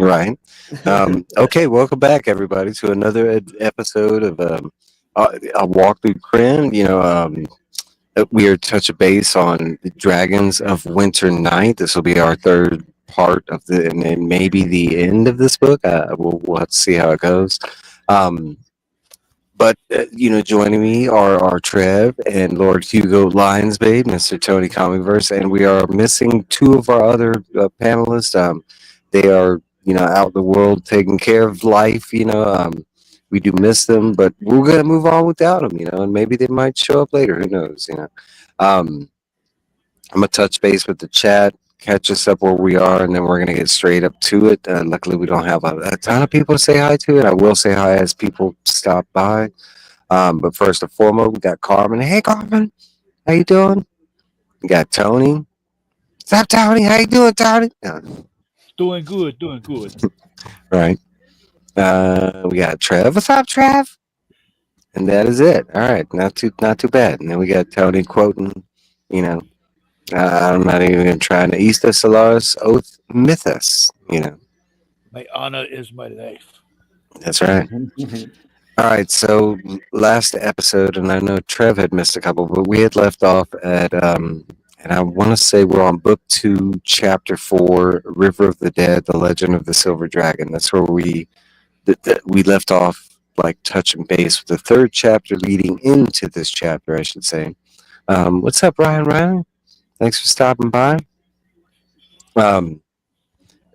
Right. Okay, welcome back, everybody, to another episode of a walk through Krynn. We are touch base on the Dragons of Winter Night. This will be our third part of and then maybe the end of this book. We'll have to see how it goes. Um, but joining me are Trev and Lord Hugo Lionsbane, Mr. Tony Comiverse, and we are missing two of our other panelists. They are, out in the world taking care of life. We do miss them, but we're gonna move on without them. And maybe they might show up later. Who knows? Um, I'm gonna touch base with the chat, catch us up where we are, and then we're gonna get straight up to it. Luckily, we don't have a ton of people to say hi to, and I will say hi as people stop by. But first and foremost, we got Carmen. Hey, Carmen, how you doing? We got Tony. What's up, Tony? How you doing, Tony? Doing good, doing good. Right. We got Trev. What's up, Trev? And that is it. All right, not too bad. And then we got Tony quoting, I'm not even gonna try to Easter Solaris Oath Mythos. My honor is my life. That's right. All right, so last episode, and I know Trev had missed a couple, but we had left off at, and I want to say we're on book 2, chapter 4, River of the Dead, The Legend of the Silver Dragon. That's where we left off, like touching base with the third chapter leading into this chapter, I should say. What's up, Ryan? Ryan, thanks for stopping by.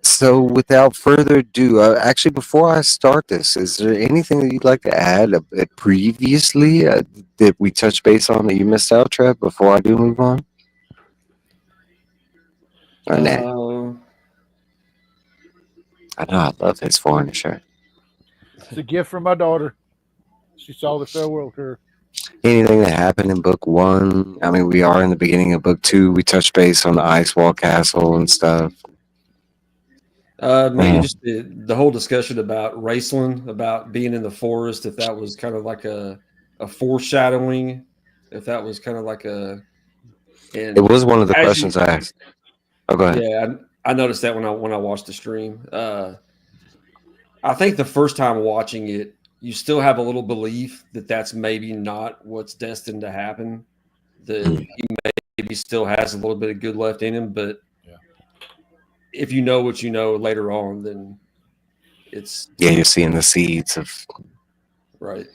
So, without further ado, actually, before I start this, is there anything that you'd like to add previously that we touched base on that you missed out, Trev, before I do move on? Or nah? I know, I love his foreigner shirt. It's a gift from my daughter. She saw the farewell tour. Anything that happened in book 1? I mean, we are in the beginning of book 2. We touched base on the Ice Wall Castle and stuff. Maybe just the whole discussion about Raceland, about being in the forest, if that was kind of like a foreshadowing, if that was kind of like it was one of the questions I asked. Oh, go ahead. Yeah, I noticed that when I watched the stream. I think the first time watching it, you still have a little belief that that's maybe not what's destined to happen. That he maybe still has a little bit of good left in him, but if you know what you know later on, then it's you're seeing the seeds of right.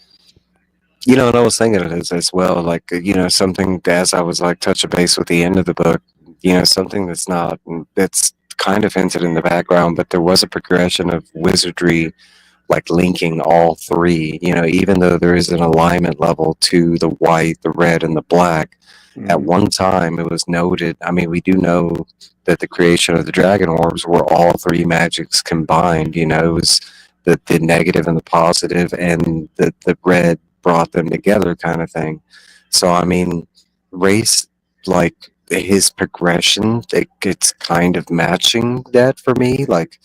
And I was thinking of it as well, like something as I was like touching base with the end of the book, something that's kind of hinted in the background, but there was a progression of wizardry, like linking all three. Even though there is an alignment level to the white, the red, and the black. At one time, it was noted. I mean, we do know that the creation of the dragon orbs were all three magics combined. It was the negative and the positive, and the red brought them together, kind of thing. So, I mean, race, like his progression, it's kind of matching that for me. Like,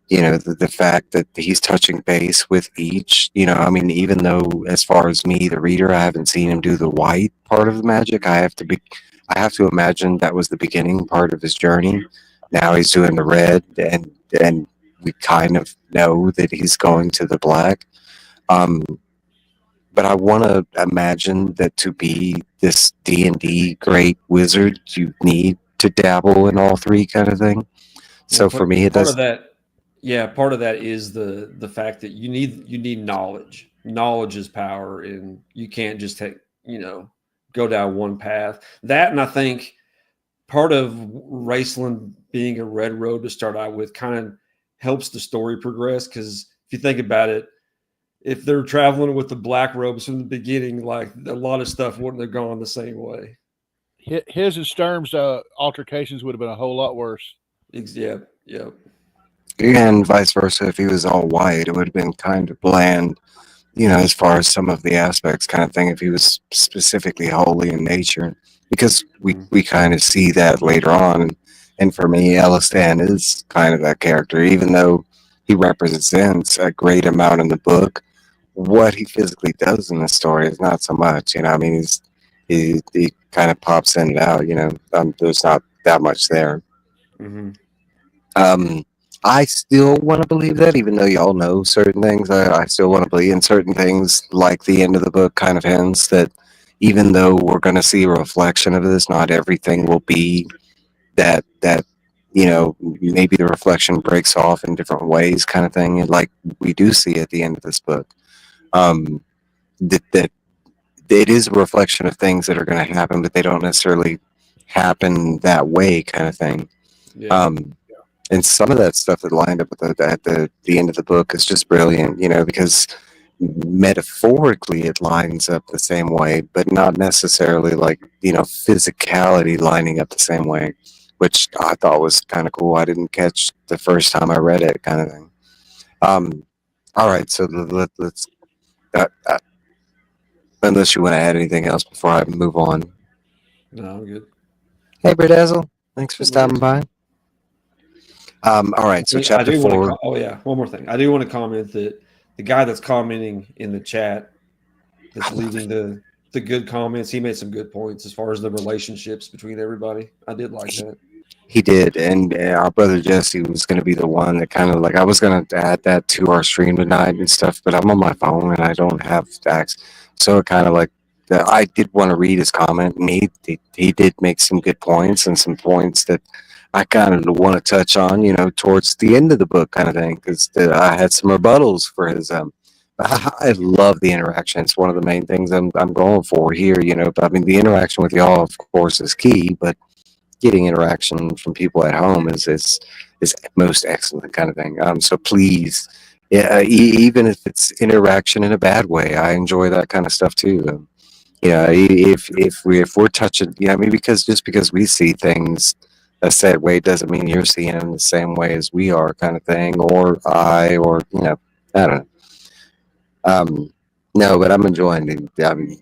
the fact that he's touching base with each, I mean, even though as far as me, the reader, I haven't seen him do the white part of the magic. I have to imagine that was the beginning part of his journey. Now he's doing the red, and we kind of know that he's going to the black. But I want to imagine that to be this D&D great wizard, you need to dabble in all three, kind of thing. So for me, it does. Part of that is the fact that you need knowledge. Knowledge is power, and you can't just go down one path. That, and I think part of Raceland being a red road to start out with kind of helps the story progress, because if you think about it, if they're traveling with the black robes from the beginning, like a lot of stuff wouldn't have gone the same way. His and Sturm's altercations would have been a whole lot worse. Yeah. And vice versa, if he was all white, it would have been kind of bland, as far as some of the aspects, kind of thing, if he was specifically holy in nature, because we kind of see that later on. And for me, Elistan is kind of that character, even though he represents a great amount in the book. What he physically does in the story is not so much, I mean, he kind of pops in and out, there's not that much there. I still want to believe that, even though y'all know certain things. I still want to believe in certain things, like the end of the book kind of hints that even though we're going to see a reflection of this, not everything will be that maybe the reflection breaks off in different ways, kind of thing. And like we do see at the end of this book, um, that it is a reflection of things that are going to happen, but they don't necessarily happen that way, kind of thing. Yeah. And some of that stuff that lined up at the end of the book is just brilliant, because metaphorically it lines up the same way, but not necessarily like, physicality lining up the same way, which I thought was kind of cool. I didn't catch the first time I read it, kind of thing. All right, so let's, unless you want to add anything else before I move on. No, I'm good. Hey, Berdazzle, thanks for Good stopping by. All right, so chapter 4. Oh yeah, one more thing. I do want to comment that the guy that's commenting in the chat, that's leaving the good comments, he made some good points as far as the relationships between everybody. I did like that. He did, and our brother Jesse was going to be the one that kind of like, I was going to add that to our stream tonight and stuff, but I'm on my phone and I don't have access, so it kind of like, I did want to read his comment, and he did make some good points and some points that I kind of want to touch on, towards the end of the book, kind of thing, because I had some rebuttals for his. I love the interaction. It's one of the main things I'm going for here, But I mean, the interaction with y'all, of course, is key, but getting interaction from people at home is most excellent, kind of thing. So please, yeah, even if it's interaction in a bad way, I enjoy that kind of stuff too. If we're touching, because just because we see things a set way doesn't mean you're seeing them the same way as we are, kind of thing, or I don't know. No, but I'm enjoying it. I mean,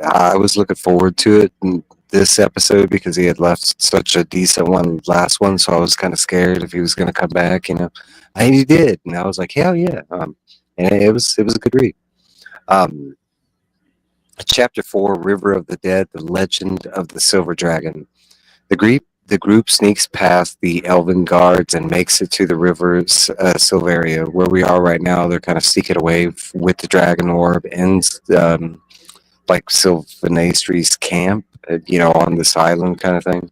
I was looking forward to it in this episode because he had left such a decent one last one, so I was kind of scared if he was going to come back, and he did, and I was like, hell yeah. And it was a good read. Chapter 4, River of the Dead, The Legend of the Silver Dragon. The group sneaks past the elven guards and makes it to the river Silveria, where we are right now. They're kind of sneaking away with the dragon orb and like Sylvanastre's camp, on this island, kind of thing.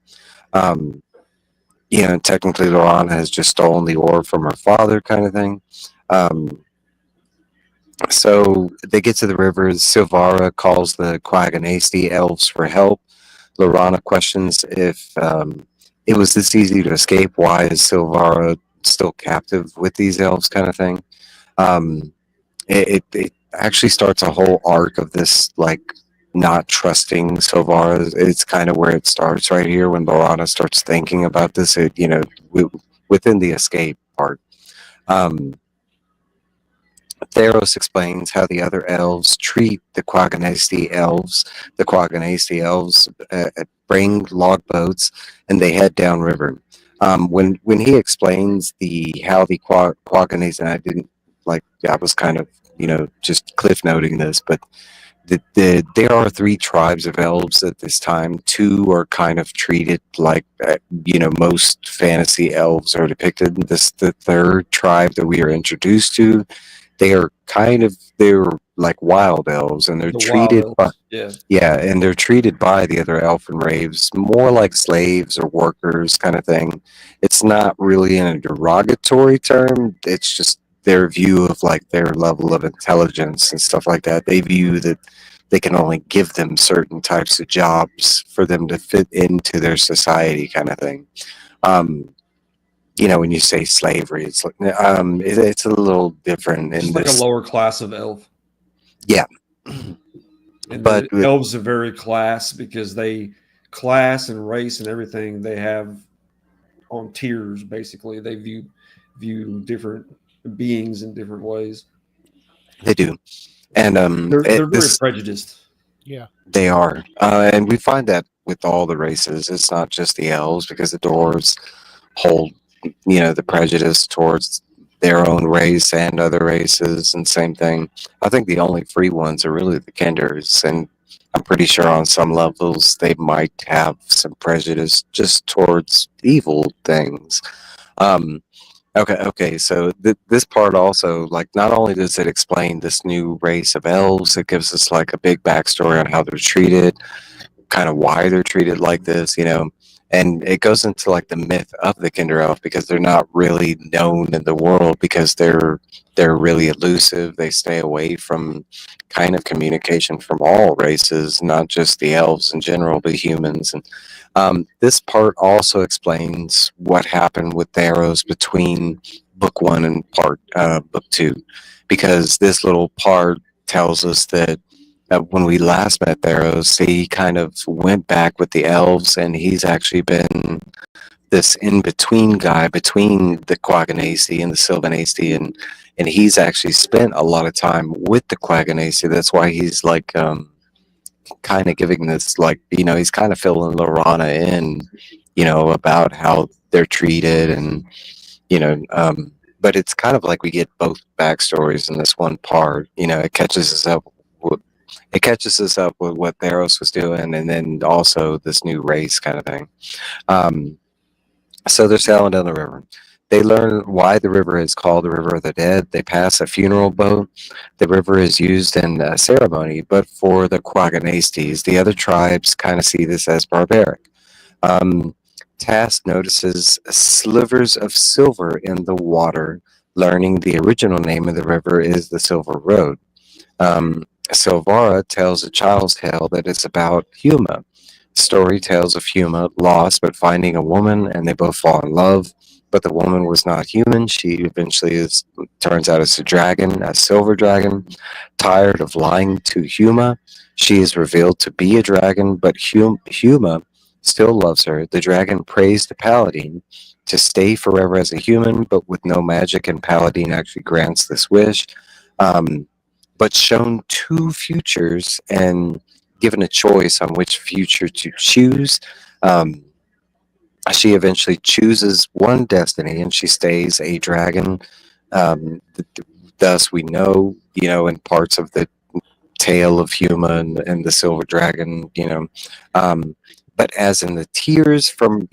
Technically Lorana has just stolen the orb from her father, kind of thing. So they get to the river. Silvara calls the Quaganasti elves for help. Lorana questions if it was this easy to escape. Why is Silvara still captive with these elves, kind of thing? It actually starts a whole arc of this, like, not trusting Silvara. It's kind of where it starts right here when Lorana starts thinking about this, within the escape part. Theros explains how the other elves treat the Quaganasti elves. The Quaganasti elves bring log boats and they head downriver. When he explains how the Quaganasti, and I didn't like, I was kind of just cliff noting this, but there are 3 tribes of elves at this time. 2 are kind of treated like most fantasy elves are depicted. The 3rd tribe that we are introduced to, they're like wild elves, and they're treated by and they're treated by the other elfin raves more like slaves or workers, kind of thing. It's not really in a derogatory term. It's just their view of like their level of intelligence and stuff like that. They view that they can only give them certain types of jobs for them to fit into their society, kind of thing. When you say slavery, it's like it's a little different. It's like a lower class of elf. Yeah. But elves are very class because class and race and everything they have on tiers. Basically, they view different beings in different ways. They do, and they're very prejudiced. Yeah, they are, and we find that with all the races. It's not just the elves, because the dwarves hold the prejudice towards their own race and other races, and same thing. I think the only free ones are really the Kenders, and I'm pretty sure on some levels they might have some prejudice just towards evil things. Okay. So this part also, like, not only does it explain this new race of elves, it gives us like a big backstory on how they're treated, kind of why they're treated like this, and it goes into like the myth of the Kinder Elf because they're not really known in the world because they're really elusive. They stay away from kind of communication from all races, not just the elves in general, but humans. And this part also explains what happened with the arrows between book one and book two, because this little part tells us that when we last met Theros, he kind of went back with the elves, and he's actually been this in-between guy between the Quaganasi and the Sylvanasti, and he's actually spent a lot of time with the Quaganasi. That's why he's like kind of giving this, like, he's kind of filling Lorana in, about how they're treated, and but it's kind of like we get both backstories in this one part. It catches us up. It catches us up with what Theros was doing, and then also this new race kind of thing. Um, so they're sailing down the river. They learn why the river is called the River of the Dead. They pass a funeral boat. The river is used in a ceremony, but for the Quaganastes, the other tribes kind of see this as barbaric. Um, Task notices slivers of silver in the water, learning the original name of the river is the Silver Road. Silvara tells a child's tale that is about Huma. Story tells of Huma lost but finding a woman, and they both fall in love. But the woman was not human. She eventually turns out as a dragon, a silver dragon. Tired of lying to Huma, she is revealed to be a dragon, but Huma still loves her. The dragon prays to Paladin to stay forever as a human, but with no magic, and Paladin actually grants this wish. But shown two futures and given a choice on which future to choose. She eventually chooses one destiny, and she stays a dragon. Thus, we know, in parts of the tale of Huma and the Silver Dragon, but as in the tears from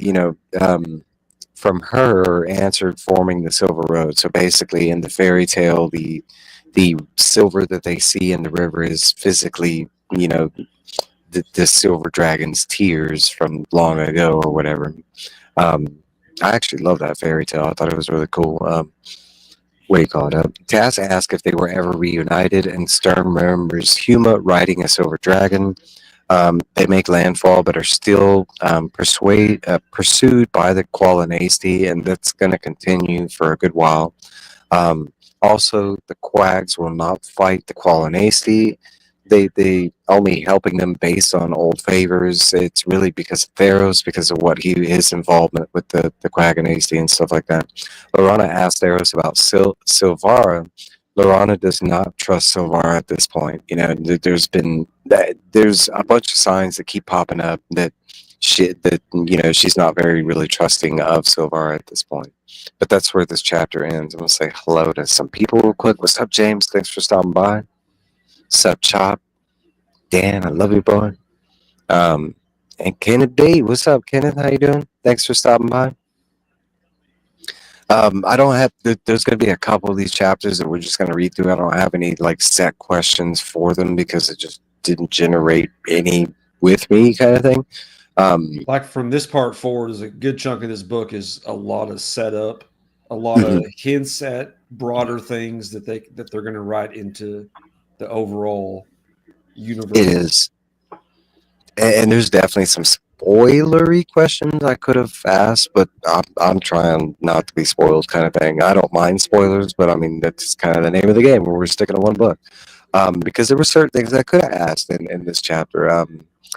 her answered forming the Silver Road. So basically, in the fairy tale, the silver that they see in the river is physically, the silver dragon's tears from long ago or whatever. I actually love that fairy tale. I thought it was really cool. What do you call it? Taz asked if they were ever reunited, and Stern remembers Huma riding a silver dragon. They make landfall, but are still pursued by the Qualinasti, and that's going to continue for a good while. Also, the Quags will not fight the Qualinasti. They only helping them based on old favors. It's really because of Theros, because of his involvement with the Quaganasti and stuff like that. Lorana asked Theros about Silvara. Lorana does not trust Silvara at this point. There's a bunch of signs that keep popping up that she's not very really trusting of Silvara at this point. But that's where this chapter ends. I'm gonna say hello to some people real quick. What's up, James? Thanks for stopping by. Sup, Chop? Dan, I love you, boy. And Kenneth D. What's up, Kenneth? How you doing? Thanks for stopping by. I don't have. There's going to be a couple of these chapters that we're just going to read through. I don't have any like set questions for them because it just didn't generate any with me, kind of thing. Like from this part forward, is a good chunk of this book is a lot of setup, a lot of hints at broader things that they're going to write into the overall universe. It is, and there's definitely some spoilery questions I could have asked, but I'm trying not to be spoiled, kind of thing. I don't mind spoilers, but I mean that's kind of the name of the game where we're sticking to one book. Because there were certain things I could have asked in this chapter.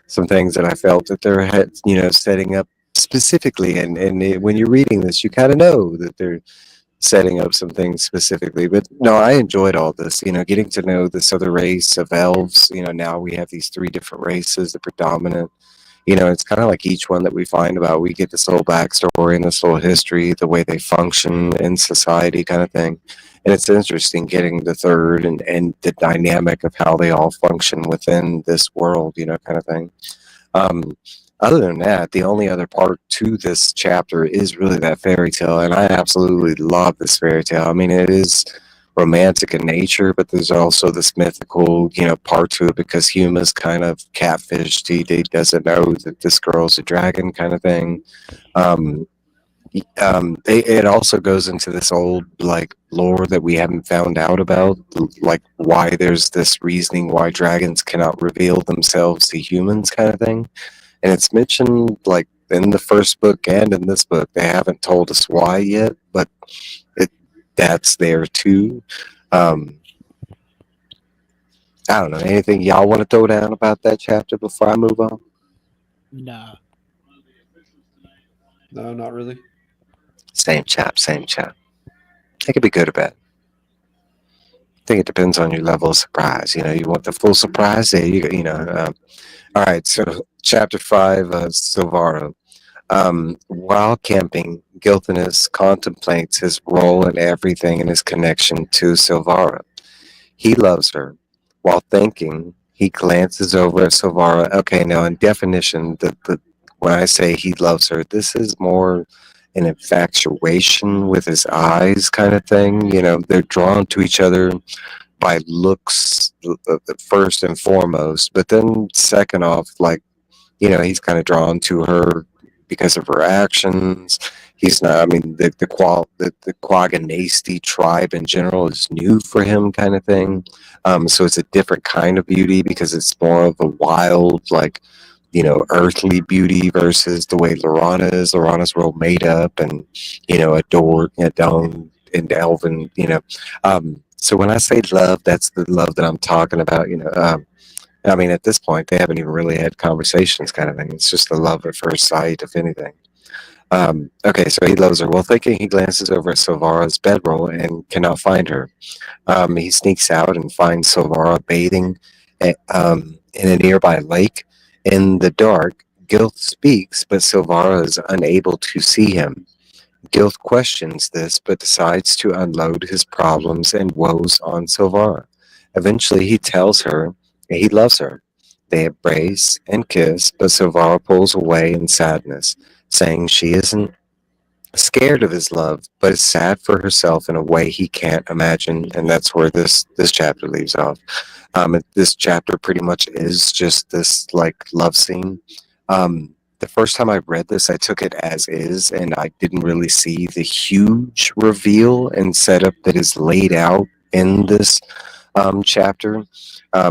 Some things that I felt that they're setting up specifically, and when you're reading this, you kind of know that they're setting up some things specifically. But no, I enjoyed all this, getting to know this other race of elves. Now we have these three different races, the predominant. It's kind of like each one that we find about, we get this little backstory and this little history, the way they function in society, kind of thing. And it's interesting getting the third and the dynamic of how they all function within this world, kind of thing. Other than that, the only other part to this chapter is really that fairy tale, and I absolutely love this fairy tale. I mean, it is romantic in nature, but there's also this mythical, part to it because Huma's kind of catfished. He doesn't know that this girl's a dragon, kind of thing. Um, it also goes into this old like lore that we haven't found out about, like why there's this reasoning why dragons cannot reveal themselves to humans, kind of thing. And it's mentioned like in the first book and in this book. They haven't told us why yet, but that's there too. Um, I don't know. Anything y'all want to throw down about that chapter before I move on? Nah. No, not really. Same chap. It could be good or bad. I think it depends on your level of surprise. You want the full surprise. There you go. All right. So chapter 5, Silvara. While camping, Gilthanus contemplates his role in everything and his connection to Silvara. He loves her. While thinking, he glances over at Silvara. Okay, now in definition, when I say he loves her, this is more an infatuation with his eyes kind of thing. They're drawn to each other by looks first and foremost, but then second off, like, he's kind of drawn to her because of her actions. He's not. I mean, the Quaganasty tribe in general is new for him, kind of thing. So it's a different kind of beauty because it's more of a wild, like, earthly beauty versus the way Lorana is. Lorana's real made up and adored, down and elven. So when I say love, that's the love that I'm talking about. I mean, at this point, they haven't even really had conversations, kind of thing. It's just the love at first sight, if anything. Okay, so he loves her. Well, thinking, he glances over at Silvara's bedroll and cannot find her. He sneaks out and finds Silvara bathing in a nearby lake. In the dark, Gilth speaks, but Silvara is unable to see him. Gilth questions this, but decides to unload his problems and woes on Silvara. Eventually, he tells her he loves her. They embrace and kiss, but Silvara pulls away in sadness, saying she isn't scared of his love, but is sad for herself in a way he can't imagine. And that's where this chapter leaves off. This chapter pretty much is just this like love scene. The first time I read this, I took it as is, and I didn't really see the huge reveal and setup that is laid out in this chapter.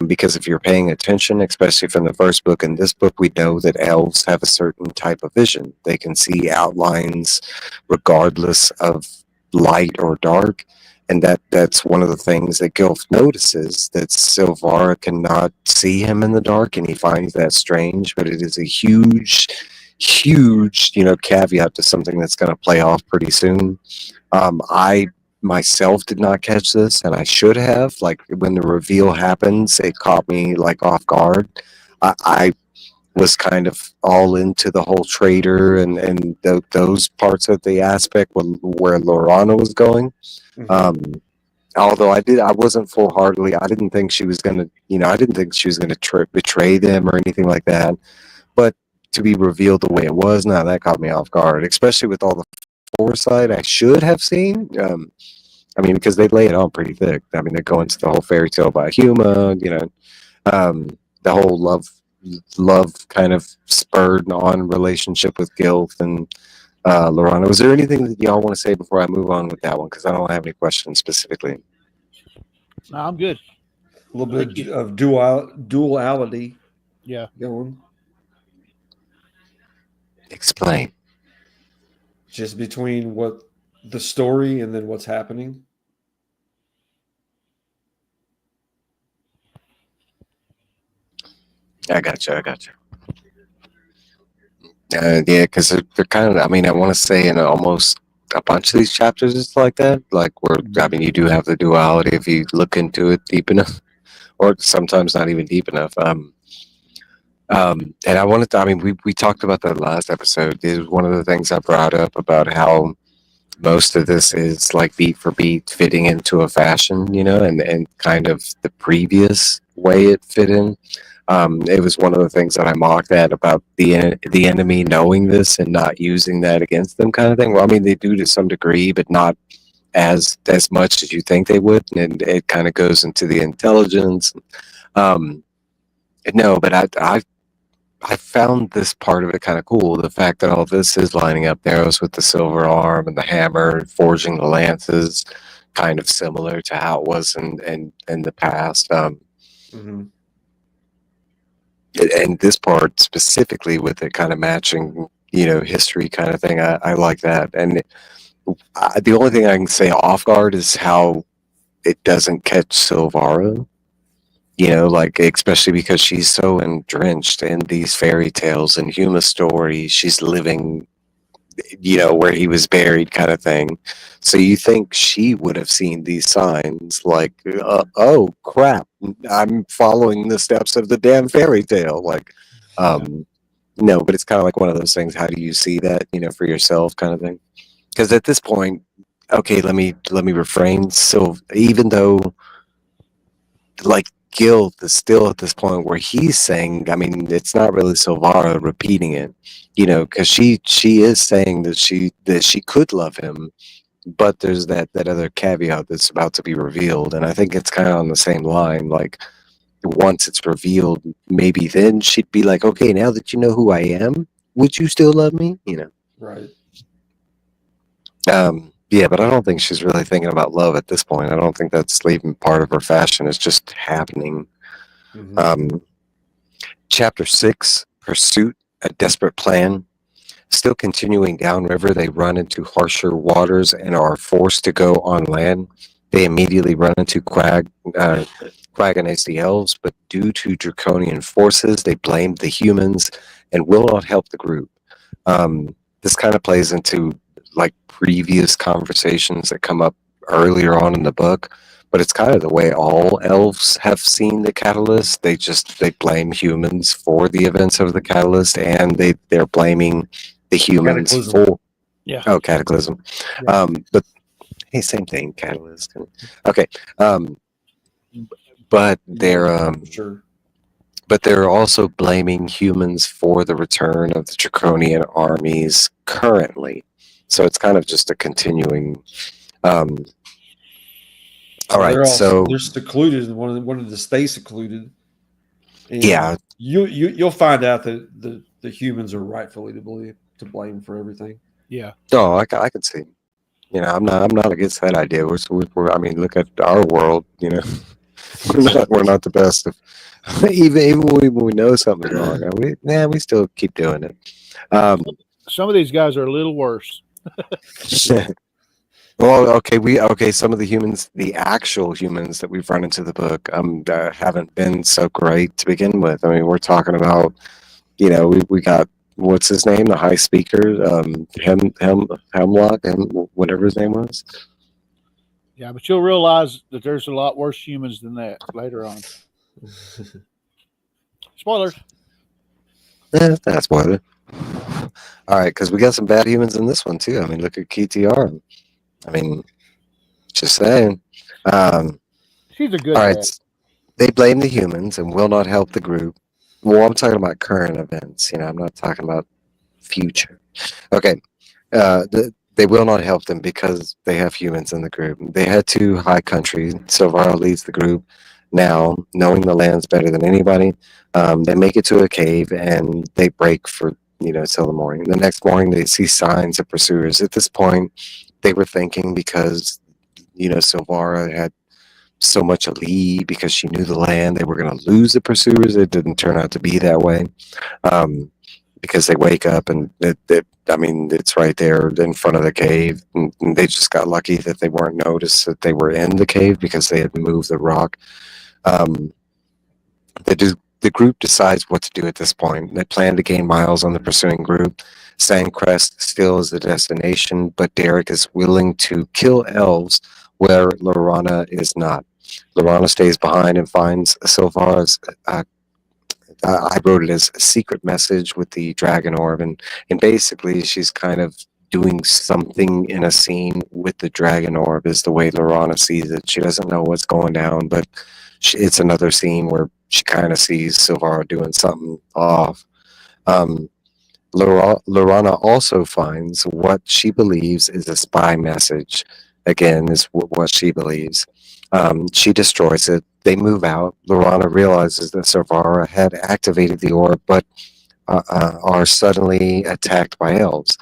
Because if you're paying attention, especially from the first book and this book, we know that elves have a certain type of vision. They can see outlines regardless of light or dark. And that's one of the things that Gilf notices, that Silvara cannot see him in the dark, and he finds that strange, but it is a huge, caveat to something that's going to play off pretty soon. I myself did not catch this, and I should have. Like, when the reveal happens, it caught me like off guard. I was kind of all into the whole trader and those parts of the aspect where Lorana was going. Although I wasn't full heartedly. I didn't think she was gonna, I didn't think she was gonna betray them or anything like that. But to be revealed the way it was, now that caught me off guard, especially with all the foresight I should have seen. I mean, because they lay it on pretty thick. I mean, they go into the whole fairy tale by Huma, the whole love kind of spurred on relationship with Gilth and Lorana. Was there anything that y'all want to say before I move on with that one? Because I don't have any questions specifically. No, I'm good. A little bit of duality. Yeah. Going. Explain. Just between what the story and then what's happening. I got you. Yeah, because they're kind of, I mean, I want to say in almost a bunch of these chapters it's like that. Like, where, I mean, you do have the duality if you look into it deep enough, or sometimes not even deep enough. And I wanted to, I mean, we talked about that last episode. It was one of the things I brought up about how most of this is like beat for beat fitting into a fashion, and kind of the previous way it fit in. It was one of the things that I mocked at about the enemy knowing this and not using that against them, kind of thing. Well, I mean, they do to some degree, but not as much as you think they would, and it kind of goes into the intelligence. Um, no, but I found this part of it kind of cool. The fact that all this is lining up, arrows with the silver arm and the hammer, forging the lances, kind of similar to how it was in the past. Mm-hmm. And this part specifically with it kind of matching, history kind of thing. I like that. And the only thing I can say off guard is how it doesn't catch Silvara. Like, especially because she's so drenched in these fairy tales and human stories. She's living, where he was buried kind of thing. So you think she would have seen these signs like, oh, crap, I'm following the steps of the damn fairy tale. Like, no, but it's kind of like one of those things. How do you see that, for yourself kind of thing? Because at this point, okay, let me refrain. So even though, like, Guild is still at this point where he's saying, I mean, it's not really Silvara repeating it, because she is saying that she could love him, but there's that other caveat that's about to be revealed, and I think it's kind of on the same line. Like, once it's revealed, maybe then she'd be like, okay, now that you know who I am, would you still love me? Right. Yeah, but I don't think she's really thinking about love at this point. I don't think that's even part of her fashion. It's just happening. Mm-hmm. Chapter 6, Pursuit, a Desperate Plan. Still continuing downriver, they run into harsher waters and are forced to go on land. They immediately run into Quag against the elves, but due to draconian forces, they blame the humans and will not help the group. This kind of plays into like previous conversations that come up earlier on in the book, but it's kind of the way all elves have seen the catalyst. They blame humans for the events of the catalyst, and they're blaming the humans Cataclysm. Yeah. Cataclysm. Yeah. But hey, same thing, catalyst. Okay. But they're Sure. but they're also blaming humans for the return of the draconian armies currently. So it's kind of just a continuing. All right, so they're secluded and wanted to stay secluded. And yeah, you'll find out that the humans are rightfully to blame for everything. Yeah. no, I could see. I'm not against that idea. We're I mean, look at our world. We're not the best of. even when we know something's wrong, we still keep doing it. Some of these guys are a little worse. Well, okay. Some of the humans, the actual humans that we've run into the book, haven't been so great to begin with. I mean, we're talking about, we got what's his name, the high speaker, Hemlock, and whatever his name was. Yeah, but you'll realize that there's a lot worse humans than that later on. Spoilers. That's spoiler. All right, because we got some bad humans in this one too. I mean, look at KTR. I mean, just saying. She's a good All dad. right, they blame the humans and will not help the group. Well, I'm talking about current events. I'm not talking about future. Okay, they will not help them because they have humans in the group. They head to High Country. Silvara leads the group. Now, knowing the lands better than anybody, they make it to a cave and they break for till the morning. The next morning, they see signs of pursuers. At this point, they were thinking because Silvara had so much a lead because she knew the land, they were going to lose the pursuers. It didn't turn out to be that way, because they wake up and it's right there in front of the cave, and they just got lucky that they weren't noticed that they were in the cave because they had moved the rock. The group decides what to do at this point. They plan to gain miles on the pursuing group. Sandcrest still is the destination, but Derek is willing to kill elves where Lorana is not. Lorana stays behind and finds Silvara's, I wrote it as a secret message with the dragon orb, and basically she's kind of doing something in a scene with the dragon orb is the way Lorana sees it. She doesn't know what's going down, but it's another scene where she kind of sees Silvara doing something off. Um, Lorana also finds what she believes is a spy message. Again, is what she believes. She destroys it. They move out. Lorana realizes that Silvara had activated the orb, but are suddenly attacked by elves.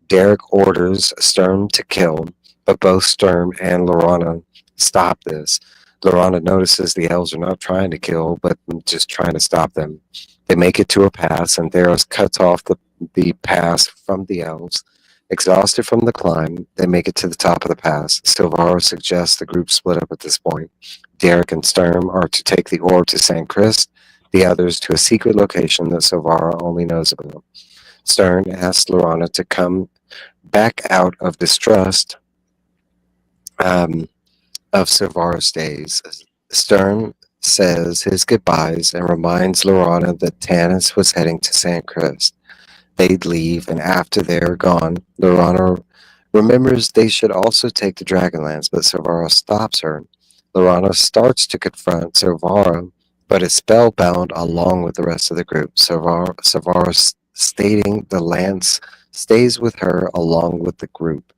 Derek orders Sturm to kill, but both Sturm and Lorana stop this. Lorana notices the elves are not trying to kill, but just trying to stop them. They make it to a pass, and Theros cuts off the pass from the elves. Exhausted from the climb, they make it to the top of the pass. Silvara suggests the group split up at this point. Derek and Sturm are to take the orb to St. Christ, the others to a secret location that Silvara only knows about. Stern asks Lorana to come back out of distrust of Silvara's days. Stern says his goodbyes and reminds Lorana that Tanis was heading to St. Christ. They'd leave, and after they're gone, Lorana remembers they should also take the dragonlance, but Silvara stops her. Lorana starts to confront Silvara, but is spellbound along with the rest of the group. Silvara stating the lance stays with her along with the group.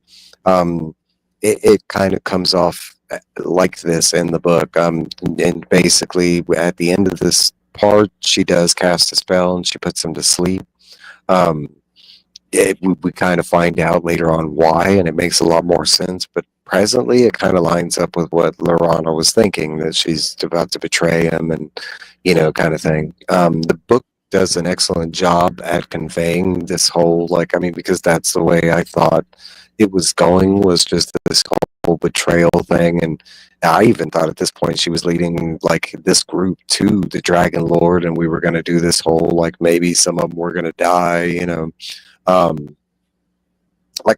It kind of comes off like this in the book. And basically, at the end of this part, she does cast a spell and she puts him to sleep. We kind of find out later on why, and it makes a lot more sense. But presently, it kind of lines up with what Lorana was thinking, that she's about to betray him, and kind of thing. The book does an excellent job at conveying this whole, because that's the way I thought it was going, was just this whole betrayal thing. And I even thought at this point she was leading this group to the Dragon Lord, and we were going to do this whole maybe some of them were going to die.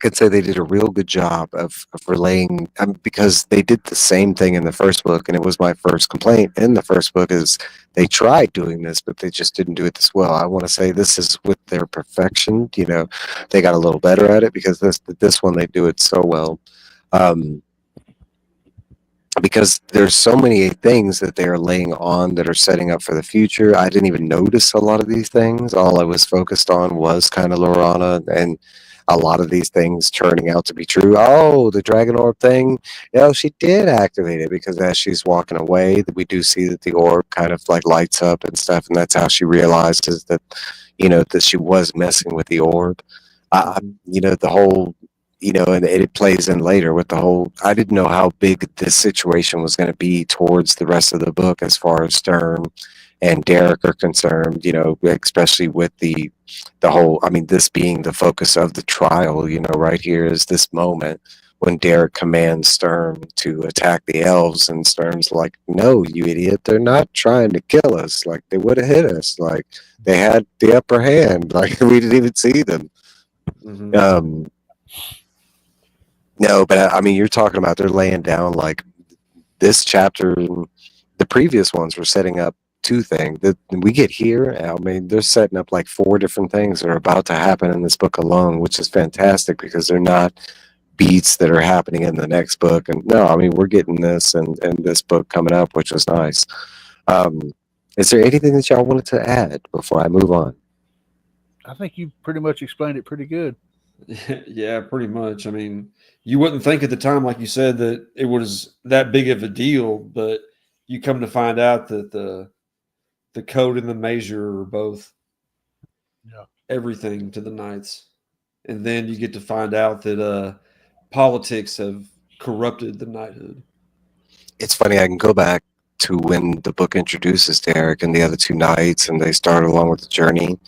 I'd say they did a real good job of relaying, because they did the same thing in the first book, and it was my first complaint in the first book is they tried doing this, but they just didn't do it this well. I want to say this is with their perfection. They got a little better at it, because this one they do it so well. Because there's so many things that they are laying on that are setting up for the future. I didn't even notice a lot of these things. All I was focused on was kind of Lorana, and a lot of these things turning out to be true. Oh, the Dragon Orb thing, she did activate it, because as she's walking away, we do see that the orb kind of lights up and stuff, and that's how she realizes that, that she was messing with the orb. The whole, and it plays in later with the whole, I didn't know how big this situation was going to be towards the rest of the book as far as Sturm and Derek are concerned, especially with the whole, this being the focus of the trial, right here is this moment when Derek commands Sturm to attack the elves, and Sturm's like, no, you idiot, they're not trying to kill us. They would have hit us. They had the upper hand. We didn't even see them. Mm-hmm. No, but you're talking about they're laying down this chapter. The previous ones were setting up two things. We get here, they're setting up 4 different things that are about to happen in this book alone, which is fantastic, because they're not beats that are happening in the next book. And no, we're getting this and this book coming up, which was nice. Is there anything that y'all wanted to add before I move on? I think you pretty much explained it pretty good. Yeah, pretty much. You wouldn't think at the time, like you said, that it was that big of a deal, but you come to find out that the code and the measure are both everything to the knights. And then you get to find out that politics have corrupted the knighthood. It's funny, I can go back to when the book introduces Derek and the other 2 knights, and they start along with the journey.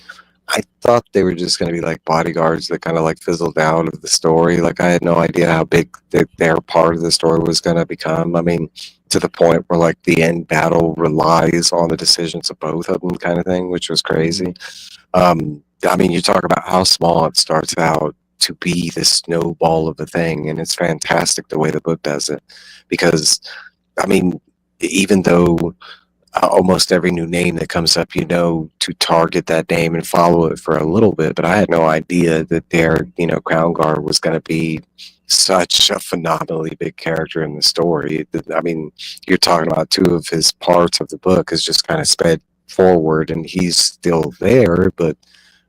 I thought they were just going to be bodyguards that kind of fizzled out of the story. I had no idea how big their part of the story was going to become. To the point where the end battle relies on the decisions of both of them, kind of thing, which was crazy. You talk about how small it starts out to be this snowball of a thing, and it's fantastic the way the book does it. Because, even though almost every new name that comes up, to target that name and follow it for a little bit. But I had no idea that their, Crown Guard was going to be such a phenomenally big character in the story. I mean, you're talking about two of his parts of the book is just kind of sped forward, and he's still there, but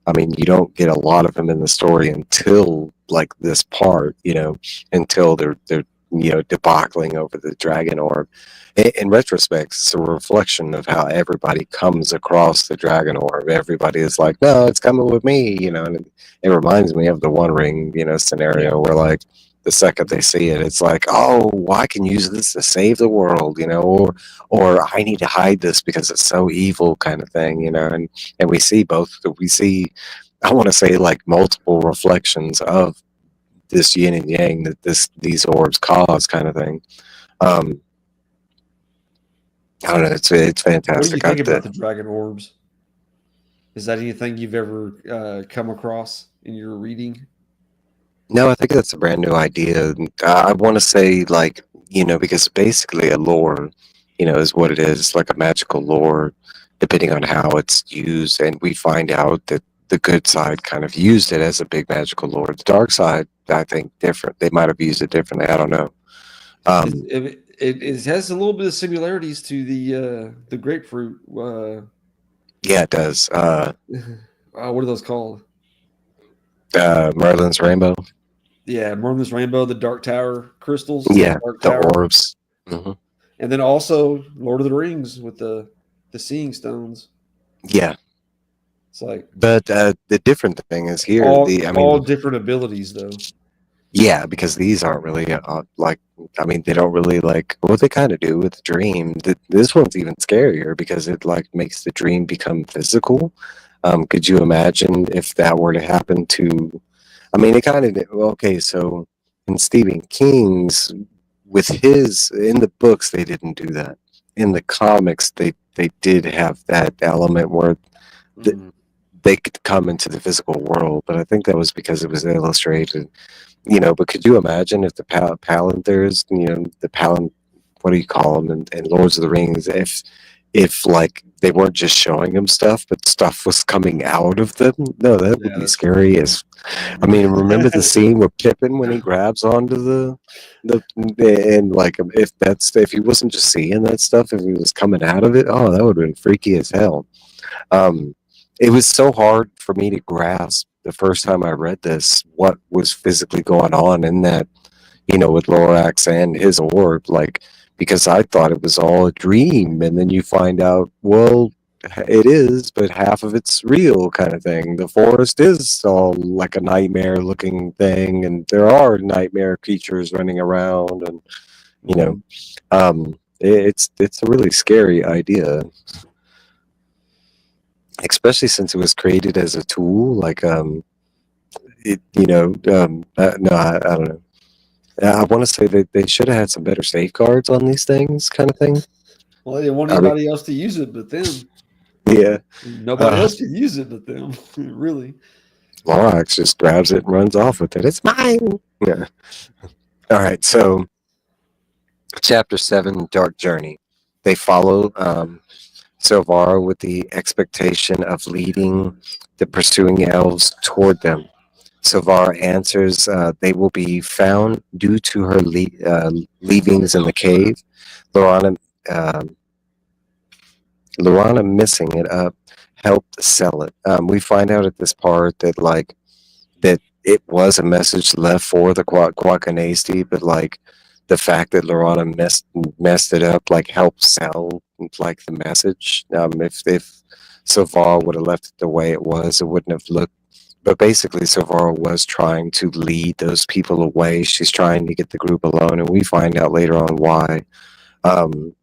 I mean, you don't get a lot of him in the story until like this part, until they're debacling over the dragon orb. In retrospect, it's a reflection of how everybody comes across the dragon orb. Everybody is like, "No, it's coming with me," and it reminds me of the One Ring, scenario where like the second they see it, it's like, "Oh, well, I can use this to save the world," or I need to hide this because it's so evil, kind of thing, and we see both. We see, I want to say, like multiple reflections of this yin and yang that these orbs cause, kind of thing. I don't know. It's fantastic. What do you think about the dragon orbs? Is that anything you've ever come across in your reading? No, I think that's a brand new idea. I want to say, like, because basically a lore, is what it is, like a magical lore, depending on how it's used. And we find out that the good side kind of used it as a big magical lore. The dark side, I think, different. They might have used it differently. I don't know. It has a little bit of similarities to the grapefruit. Yeah, it does. What are those called? Merlin's Rainbow. Yeah, Merlin's Rainbow, the Dark Tower crystals. Yeah, Dark the Tower. orbs. Mm-hmm. And then also Lord of the Rings with the Seeing Stones. Yeah. It's like, but the different thing is here. All different abilities, though. Yeah, because these aren't really they don't really like what they kind of do with the dream. This one's even scarier because it like makes the dream become physical. Could you imagine if that were to happen to? I mean, it kind of okay. So in Stephen King's, with his in the books, they didn't do that. In the comics, they did have that element where they could come into the physical world, but I think that was because it was illustrated. But could you imagine if the Palanthers, what do you call them, and Lords of the Rings, if like they weren't just showing them stuff, but stuff was coming out of them? No, that would be scary as. I mean, remember the scene with Pippin when he grabs onto the and like if he wasn't just seeing that stuff, if he was coming out of it, oh, that would have been freaky as hell. It was so hard for me to grasp the first time I read this, what was physically going on in that, with Lorax and his orb, like, because I thought it was all a dream. And then you find out, well, it is, but half of it's real, kind of thing. The forest is all like a nightmare looking thing. And there are nightmare creatures running around. And, it's a really scary idea. Especially since it was created as a tool, like no, I don't know. I want to say that they should have had some better safeguards on these things, kind of thing. Well, they didn't want anybody else to use it but them. Yeah, nobody else could use it but them. Really, Lorax just grabs it and runs off with it. It's mine. Yeah. All right, so Chapter 7, Dark Journey. They follow Silvara with the expectation of leading the pursuing elves toward them. Silvara answers they will be found due to her leavings in the cave. Lorana missing it up helped sell it. We find out at this part that that it was a message left for the Quakanasti, but like the fact that Lorana messed it up helped sell the message. If Silvara would have left it the way it was, it wouldn't have looked. But basically, Silvara was trying to lead those people away. She's trying to get the group alone, and we find out later on why. And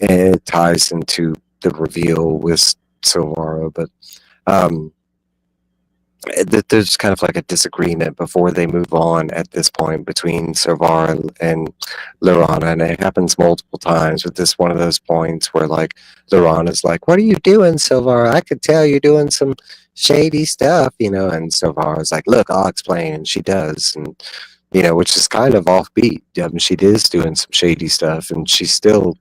it ties into the reveal with Silvara, but there's kind of like a disagreement before they move on at this point between Silvara and Lorana, and it happens multiple times. But this one of those points where Lorana's like, "What are you doing, Silvara? I could tell you're doing some shady stuff, and Silvara's like, "Look, I'll explain," and she does, and which is kind of offbeat. She is doing some shady stuff, and she's still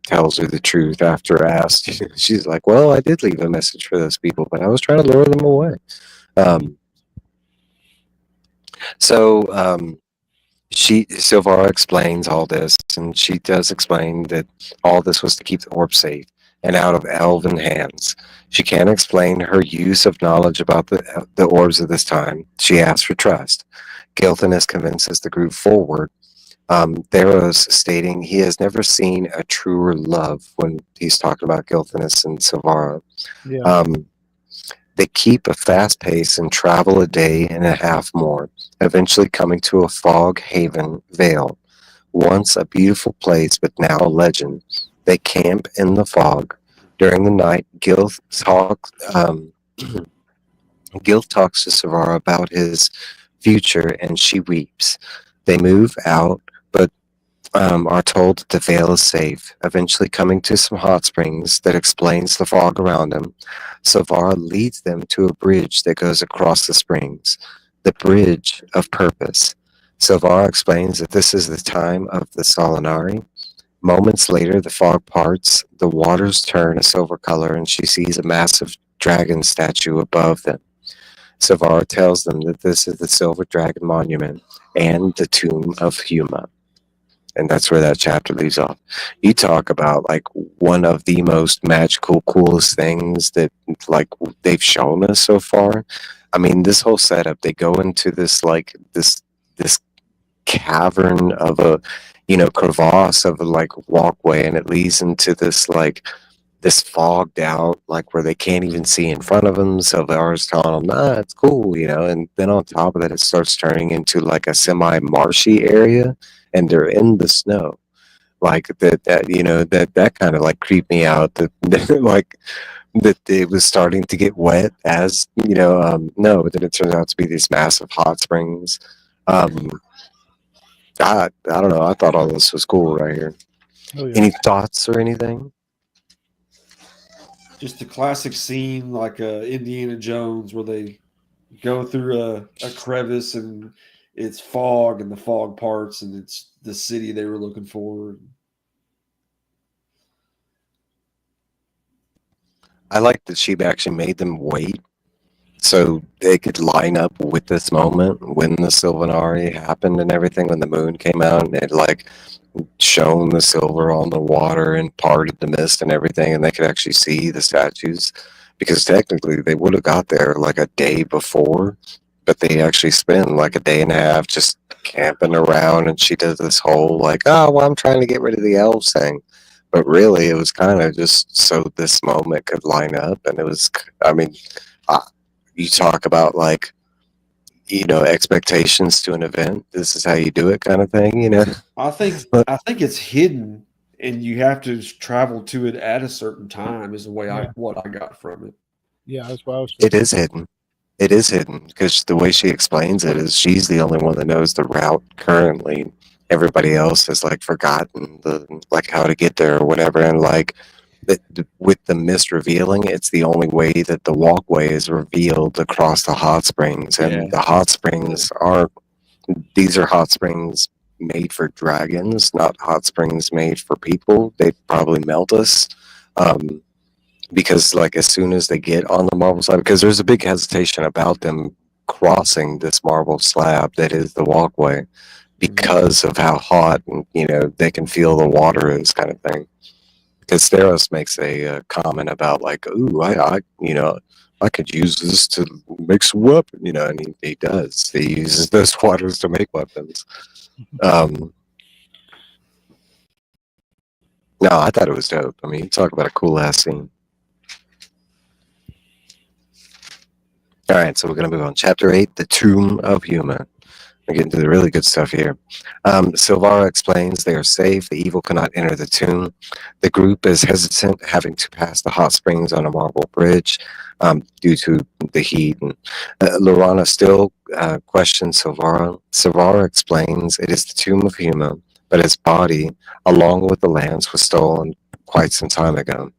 tells her the truth after asked. She's like, well, I did leave a message for those people, but I was trying to lure them away. So Silvara explains all this, and she does explain that all this was to keep the orb safe and out of elven hands. She can't explain her use of knowledge about the orbs of this time. She asks for trust. Gilthanas convinces the group forward. Theros stating he has never seen a truer love when he's talking about Gilthanas and Silvara. Yeah. They keep a fast pace and travel a day and a half more, eventually coming to a fog haven vale. Once a beautiful place, but now a legend. They camp in the fog. During the night, Gil talks to Silvara about his future, and she weeps. They move out, but are told that the veil is safe, eventually coming to some hot springs that explains the fog around them. Silvara leads them to a bridge that goes across the springs, the Bridge of Purpose. Silvara explains that this is the time of the Solinari. Moments later, the fog parts, the waters turn a silver color, and she sees a massive dragon statue above them. Silvara tells them that this is the Silver Dragon Monument and the Tomb of Huma. And that's where that chapter leaves off. You talk about like one of the most magical, coolest things that like they've shown us so far. I mean, this whole setup, they go into this like this cavern of a crevasse of a like walkway, and it leads into this like this fogged out, like where they can't even see in front of them. So Silvara's telling them, nah, it's cool, and then on top of that, it starts turning into like a semi-marshy area, and they're in the snow. Like that kind of like creeped me out. That like that it was starting to get wet as no, but then it turns out to be these massive hot springs. I don't know. I thought all this was cool right here. Oh, yeah. Any thoughts or anything? Just a classic scene like Indiana Jones where they go through a crevice and it's fog and the fog parts and it's the city they were looking for. I like that she actually made them wait so they could line up with this moment when the Sylvanari happened and everything, when the moon came out and it like shone the silver on the water and parted the mist and everything, and they could actually see the statues, because technically they would have got there like a day before, but they actually spent like a day and a half just camping around, and she did this whole like, oh, well, I'm trying to get rid of the elves thing. But really, it was kind of just so this moment could line up, and it was, I mean, you talk about like, expectations to an event. This is how you do it, kind of thing. I think it's hidden, and you have to travel to it at a certain time. Is the way what I got from it. Yeah, that's what I was thinking. It is hidden. It is hidden because the way she explains it is she's the only one that knows the route currently. Everybody else has like forgotten like how to get there or whatever, and like with the mist revealing, it's the only way that the walkway is revealed across the hot springs, and the hot springs these are hot springs made for dragons, not hot springs made for people. They probably melt us. Because like as soon as they get on the marble slab, because there's a big hesitation about them crossing this marble slab that is the walkway, because of how hot and they can feel the water is, kind of thing. Because Theros makes a comment about like, ooh, I could use this to make some weapon, and he does. He uses those waters to make weapons. No, I thought it was dope. I mean, you talk about a cool ass scene. All right, so we're going to move on. Chapter 8, The Tomb of Huma. We're getting to the really good stuff here. Silvara explains they are safe. The evil cannot enter the tomb. The group is hesitant, having to pass the hot springs on a marble bridge due to the heat. And Lorana still questions Silvara. Silvara explains it is the tomb of Huma, but his body, along with the lance, was stolen quite some time ago.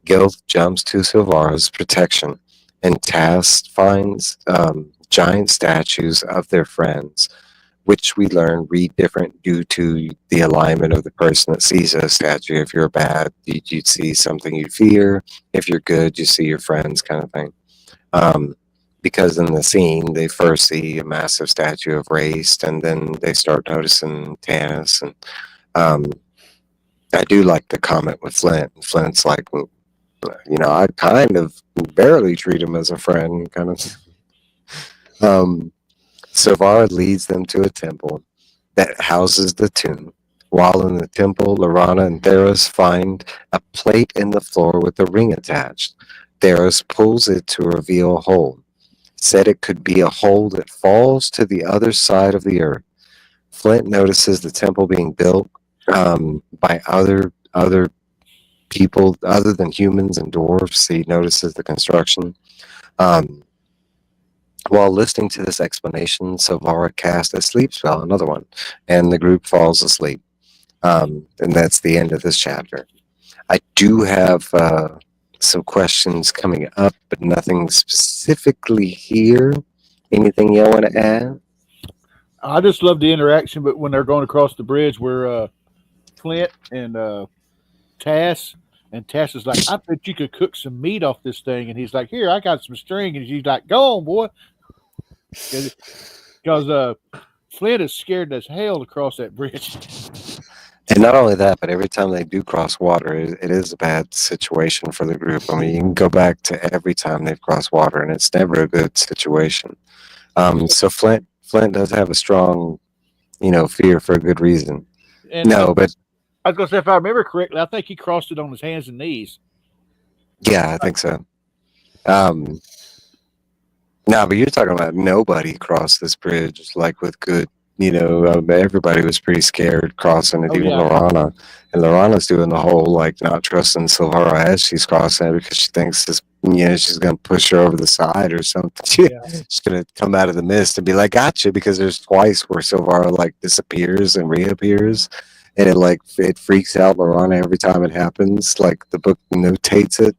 Gil jumps to Silvara's protection, and Tass finds giant statues of their friends which we learn read different due to the alignment of the person that sees a statue. If you're bad, you'd see something you fear. If you're good, you see your friends, kind of thing. Because in the scene, they first see a massive statue of Race, and then they start noticing Tanis. And I do like the comment with Flint. Flint's like, well, I kind of barely treat him as a friend, kind of. Savara leads them to a temple that houses the tomb. While in the temple, Lorana and Theros find a plate in the floor with a ring attached. Theros pulls it to reveal a hole. Said it could be a hole that falls to the other side of the earth. Flint notices the temple being built by other people other than humans and dwarves. He notices the construction. While listening to this explanation, Savara casts a sleep spell, another one, and the group falls asleep. And that's the end of this chapter. I do have some questions coming up, but nothing specifically here. Anything y'all want to add? I just love the interaction, but when they're going across the bridge where Flint and Tass, and Tass is like, I bet you could cook some meat off this thing. And he's like, here, I got some string. And she's like, go on, boy. Because Flint is scared as hell to cross that bridge. And not only that, but every time they do cross water, it is a bad situation for the group. I mean, you can go back to every time they've crossed water, and it's never a good situation. So Flint does have a strong, fear for a good reason. And but I was going to say, if I remember correctly, I think he crossed it on his hands and knees. Yeah, I think so. No, but you're talking about nobody crossed this bridge like with good. Everybody was pretty scared crossing it, even Lorana. And Lorana's doing the whole, not trusting Silvara as she's crossing it because she thinks this, she's going to push her over the side or something. She's going to come out of the mist and be like, gotcha, because there's twice where Silvara, disappears and reappears. And it freaks out Lorana every time it happens. The book notates it.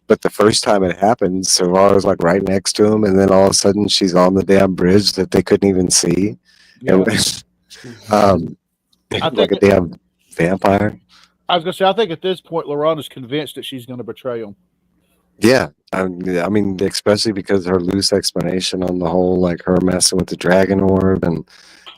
But the first time it happens, Silvara's, right next to him. And then all of a sudden she's on the damn bridge that they couldn't even see. Yeah. Like a damn vampire. I was going to say, I think at this point, Lorana's convinced that she's going to betray him. Yeah. I mean, especially because her loose explanation on the whole, her messing with the dragon orb and,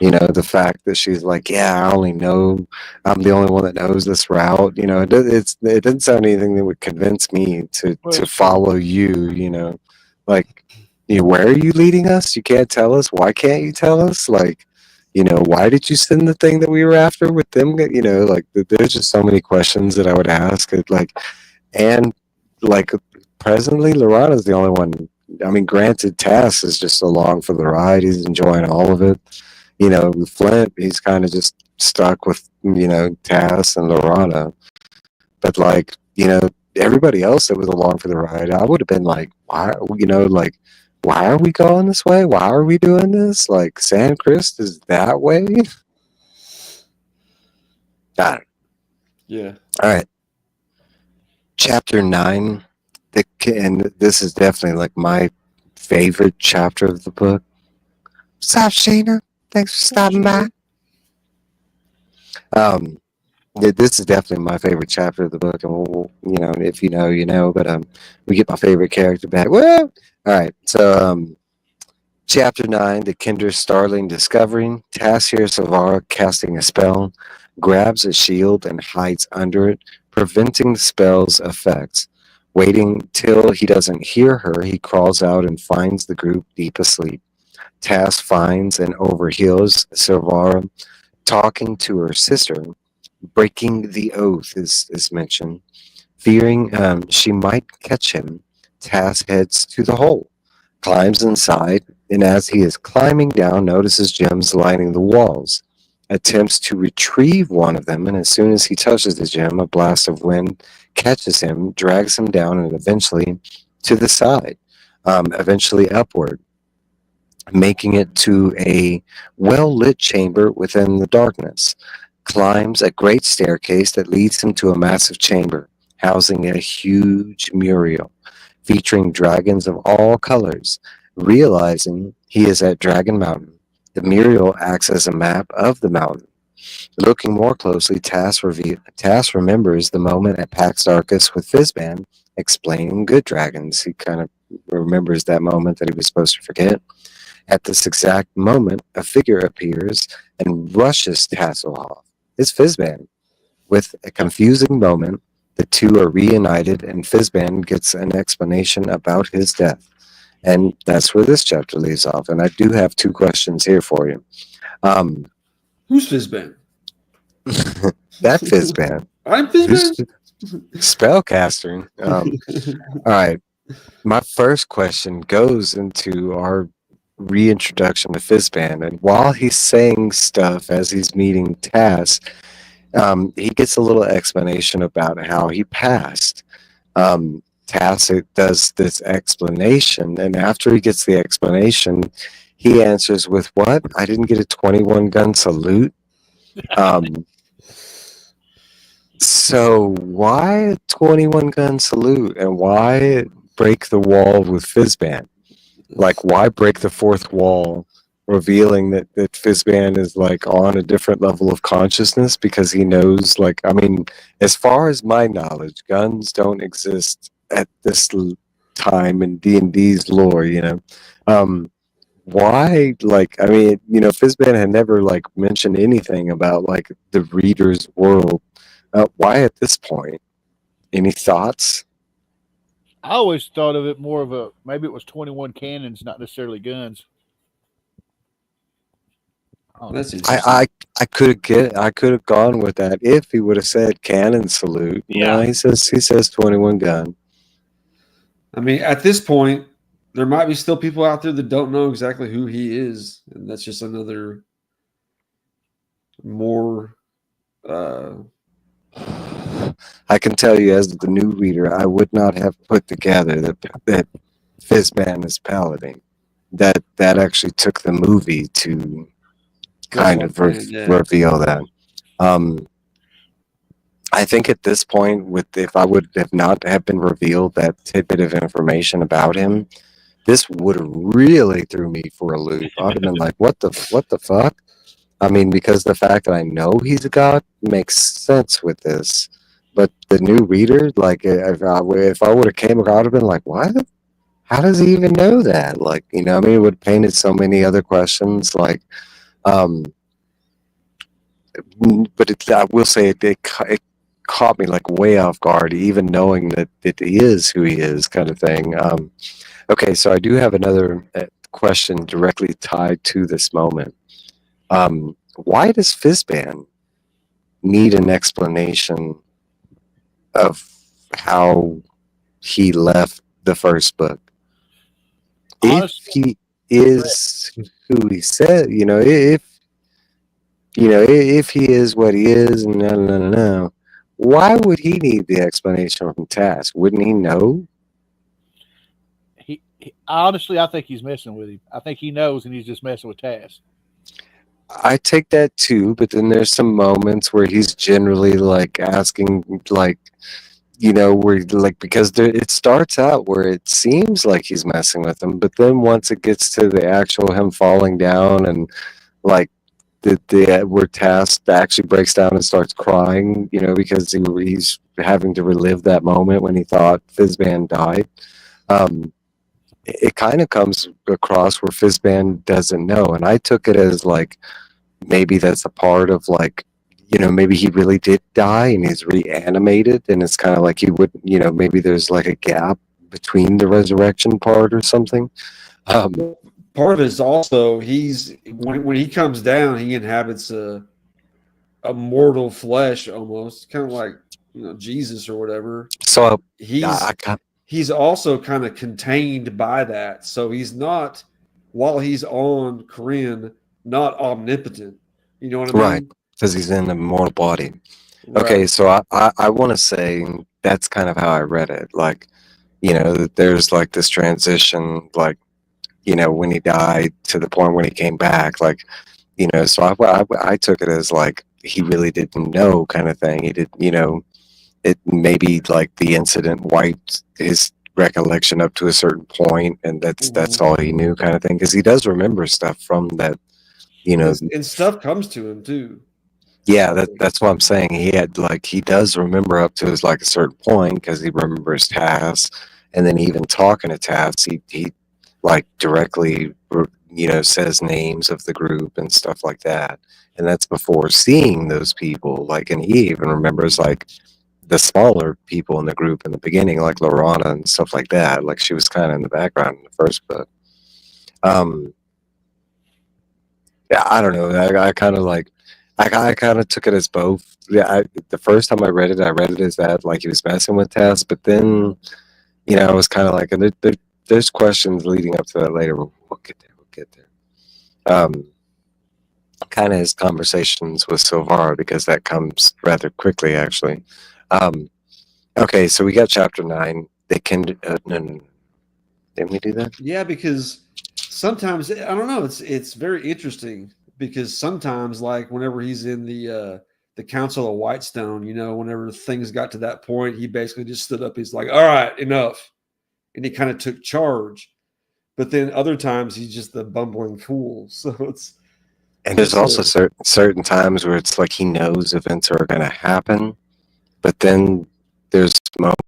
the fact that she's like, yeah, I only know, I'm the only one that knows this route. It doesn't sound anything that would convince me to follow you, where are you leading us? You can't tell us. Why can't you tell us? Why did you send the thing that we were after with them? There's just so many questions that I would ask. Presently, Lorana's the only one. I mean, granted, Tass is just along for the ride. He's enjoying all of it. With Flint, he's kind of just stuck with, Tass and Lorana. But, everybody else that was along for the ride, I would have been like, why, why are we going this way? Why are we doing this? San Crist is that way? Got it. Yeah. All right. Chapter 9. And this is definitely my favorite chapter of the book. What's up, Sheena? Thanks for stopping by. This is definitely my favorite chapter of the book. And if you know, you know. But we get my favorite character back. Woo! All right, so Chapter 9, the Kinder Starling discovering. Tass hears Silvara casting a spell, grabs a shield and hides under it, preventing the spell's effects. Waiting till he doesn't hear her, he crawls out and finds the group deep asleep. Tass finds and overhears Silvara talking to her sister. Breaking the oath is mentioned. Fearing she might catch him, Tass heads to the hole, climbs inside, and as he is climbing down, notices gems lining the walls. Attempts to retrieve one of them, and as soon as he touches the gem, a blast of wind catches him, drags him down, and eventually to the side, eventually upward, making it to a well-lit chamber within the darkness. Climbs a great staircase that leads him to a massive chamber, housing a huge mural featuring dragons of all colors. Realizing he is at Dragon Mountain, The mural acts as a map of the mountain. Looking more closely, Tass remembers the moment at Pax Arcus with Fizban explaining good dragons. He kind of remembers that moment that he was supposed to forget. At this exact moment, a figure appears and rushes Tasselhoff. It's Fizban. With a confusing moment, the two are reunited, and Fizban gets an explanation about his death. And that's where this chapter leaves off. And I do have 2 questions here for you. Who's Fizban? That Fizban. I'm Fizban. Spellcaster. All right. My first question goes into our reintroduction to Fizban. And while he's saying stuff as he's meeting Tass, he gets a little explanation about how he passed. Tass does this explanation, and after he gets the explanation, he answers with, "What? I didn't get a 21 gun salute." So why a 21 gun salute, and why break the wall with Fizban? Like, why break the 4th wall, revealing that Fizban is like on a different level of consciousness because he knows, like, I mean, as far as my knowledge, guns don't exist at this time in D&D's lore, you know. Why, like, I mean, you know, Fizban had never like mentioned anything about like the reader's world. Why at this point? Any thoughts? I always thought of it more of a, maybe it was 21 cannons, not necessarily guns. That's interesting. I could have gone with that if he would have said cannon salute. Yeah. He says 21 gun. I mean, at this point, there might be still people out there that don't know exactly who he is, and that's just another more. I can tell you, as the new reader, I would not have put together that Fizban is Paladin. That actually took the movie to kind of reveal that. I think at this point, if I would have not have been revealed that tidbit of information about him, this would have really threw me for a loop. I'd have been like, "What the fuck?" I mean, because the fact that I know he's a god makes sense with this, but the new reader, like, if I would have came, I would have been like, "What? How does he even know that?" Like, you know, I mean, it would have painted so many other questions, like. But I will say it caught me like way off guard, even knowing that it is who he is, kind of thing. Okay, so I do have another question directly tied to this moment. Why does Fizban need an explanation of how he left the first book? Honestly, if he is who he said, if he is what he is, no, why would he need the explanation from Tass? Wouldn't he know? He honestly, I think he's messing with him. I think he knows, and he's just messing with Tass. I take that too, but then there's some moments where he's generally like asking, like, where like, because it starts out where it seems like he's messing with him, but then once it gets to the actual him falling down and like where Tass actually breaks down and starts crying, because he's having to relive that moment when he thought Fizban died. It kind of comes across where Fizban doesn't know, and I took it as like maybe that's a part of like, maybe he really did die and he's reanimated, and it's kind of like he would, maybe there's like a gap between the resurrection part or something. Part of it is also when he comes down, he inhabits a mortal flesh almost, kind of like Jesus or whatever. So he's also kind of contained by that. So he's not, while he's on Krynn, not omnipotent. You know what I mean? Right, because he's in a mortal body. Right. Okay, so I want to say that's kind of how I read it. Like, that there's like this transition, like, when he died to the point when he came back, like, so I took it as like he really didn't know, kind of thing. He did, it maybe like the incident wiped his recollection up to a certain point, and that's all he knew, kind of thing. Because he does remember stuff from that and stuff comes to him too. Yeah, that's what I'm saying. He does remember up to his like a certain point because he remembers Tass, and then even talking to Tass, he like directly says names of the group and stuff like that, and that's before seeing those people. Like, and he even remembers like the smaller people in the group in the beginning, like Lorana and stuff like that. Like she was kind of in the background in the first book. Yeah, I don't know. I kind of like. I kind of took it as both. Yeah, the first time I read it as that like he was messing with Tess, but then I was kind of like, and there's questions leading up to that later. We'll get there. We'll get there. Kind of his conversations with Silvara because that comes rather quickly, actually. Okay, so we got chapter 9. They can. No. Didn't we do that? Yeah, because sometimes I don't know. It's very interesting. Because sometimes, like whenever he's in the Council of Whitestone, whenever things got to that point, he basically just stood up. He's like, "All right, enough," and he kind of took charge. But then other times he's just the bumbling fool. So there's also certain times where it's like he knows events are going to happen, but then there's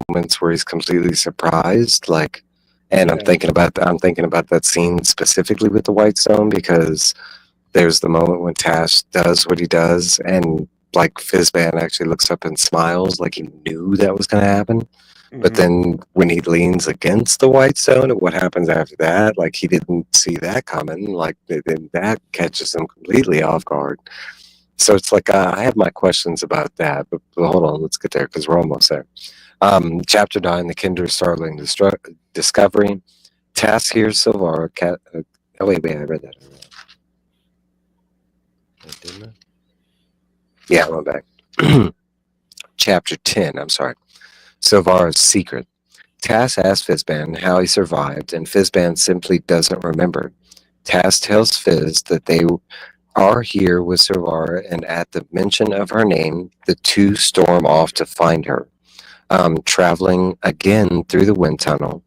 moments where he's completely surprised. Like, and I'm thinking about that scene specifically with the Whitestone because. There's the moment when Tash does what he does, and like Fizban actually looks up and smiles, like he knew that was going to happen. Mm-hmm. But then when he leans against the Whitestone, what happens after that? Like he didn't see that coming. Like then that catches him completely off guard. So it's like I have my questions about that, but hold on, let's get there because we're almost there. Chapter 9: The Kinder Startling Discovery. Task hears Silvara. Oh wait, I read that. Didn't I? Yeah, I went back. Chapter 10, I'm sorry. Silvara's secret. Tass asks Fizban how he survived, and Fizban simply doesn't remember. Tass tells Fiz that they are here with Silvara, and at the mention of her name, the two storm off to find her. Traveling again through the wind tunnel,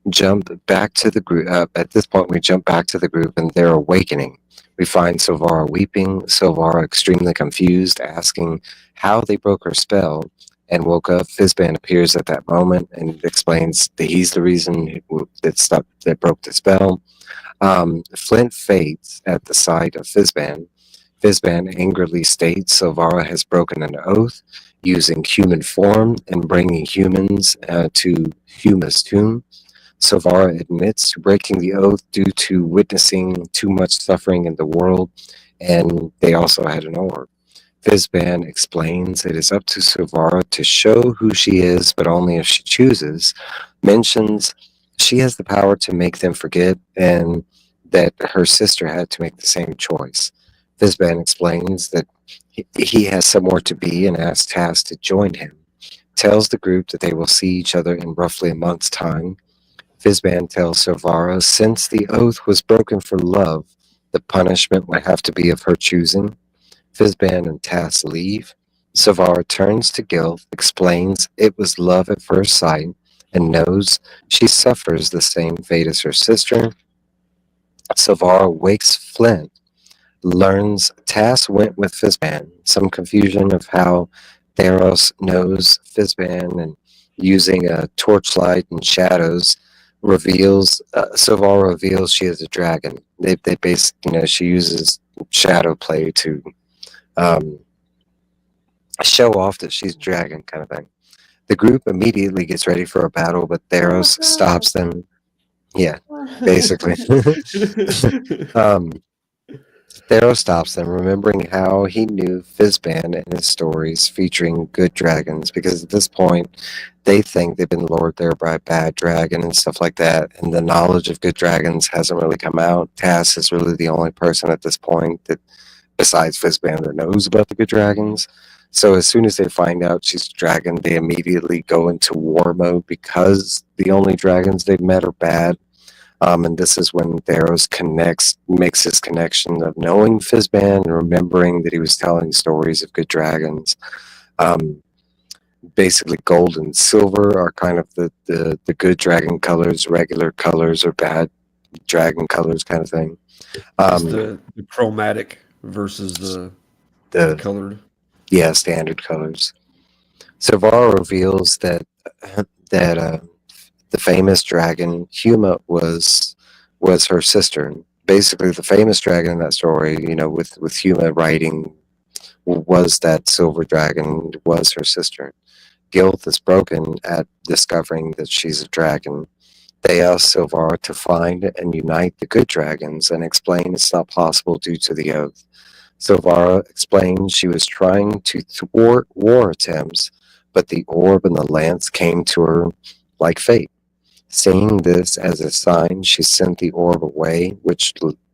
jump back to the group. At this point, we jump back to the group, and they're awakening. We find Silvara weeping, Silvara extremely confused, asking how they broke her spell, and woke up. Fizban appears at that moment and explains that he's the reason that broke the spell. Flint fades at the sight of Fizban. Fizban angrily states Silvara has broken an oath, using human form and bringing humans to Huma's tomb. Silvara admits to breaking the oath due to witnessing too much suffering in the world, and they also had an orb. Fizban explains it is up to Silvara to show who she is, but only if she chooses, mentions she has the power to make them forget, and that her sister had to make the same choice. Fizban explains that he has somewhere to be and asks Tass to join him. Tells the group that they will see each other in roughly a month's time. Fizban tells Silvara since the oath was broken for love, the punishment would have to be of her choosing. Fizban and Tass leave. Silvara turns to Gil, explains it was love at first sight, and knows she suffers the same fate as her sister. Silvara wakes Flint, learns Tass went with Fizban. Some confusion of how Theros knows Fizban and using a torchlight and shadows Silvara reveals she is a dragon. They basically, she uses shadow play to show off that she's a dragon kind of thing. The group immediately gets ready for a battle, but Theros stops them. Yeah, basically. Theros stops them, remembering how he knew Fizban and his stories featuring good dragons, because at this point, they think they've been lured there by a bad dragon and stuff like that, and the knowledge of good dragons hasn't really come out. Tass is really the only person at this point that, besides Fizban, that knows about the good dragons. So as soon as they find out she's a dragon, they immediately go into war mode because the only dragons they've met are bad. And this is when Theros makes his connection of knowing Fizban and remembering that he was telling stories of good dragons. Basically, gold and silver are kind of the good dragon colors. Regular colors are bad dragon colors kind of thing. It's the chromatic versus the colored. Yeah, standard colors. So Vara reveals that the famous dragon Huma was her sister. Basically, the famous dragon in that story, with Huma riding, was that silver dragon, was her sister. Guilt is broken at discovering that she's a dragon. They ask Silvara to find and unite the good dragons and explain it's not possible due to the oath. Silvara explained she was trying to thwart war attempts, but the orb and the lance came to her like fate. Seeing this as a sign, she sent the orb away, which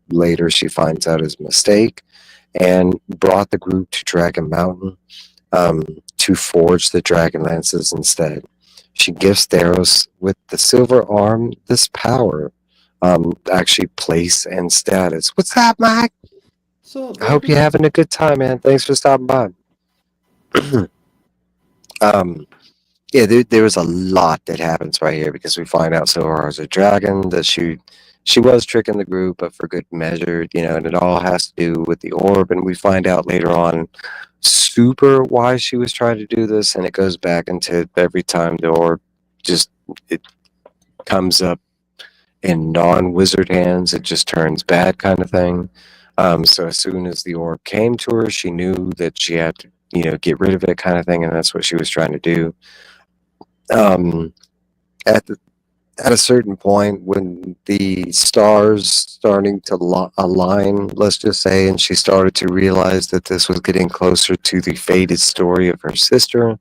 later she finds out is a mistake, and brought the group to Dragon Mountain to forge the dragon lances instead. She gifts Theros with the silver arm this power, actually place and status. What's up, Mike? So I hope you're having a good time, man. Thanks for stopping by. Yeah, there was a lot that happens right here because we find out Silvara is a dragon, that she was tricking the group, but for good measure, and it all has to do with the orb. And we find out later on super why she was trying to do this, and it goes back into every time the orb it comes up in non-wizard hands, it just turns bad kind of thing. So as soon as the orb came to her, she knew that she had to, get rid of it kind of thing, and that's what she was trying to do. At a certain point, when the stars starting to align, let's just say, and she started to realize that this was getting closer to the fated story of her sister,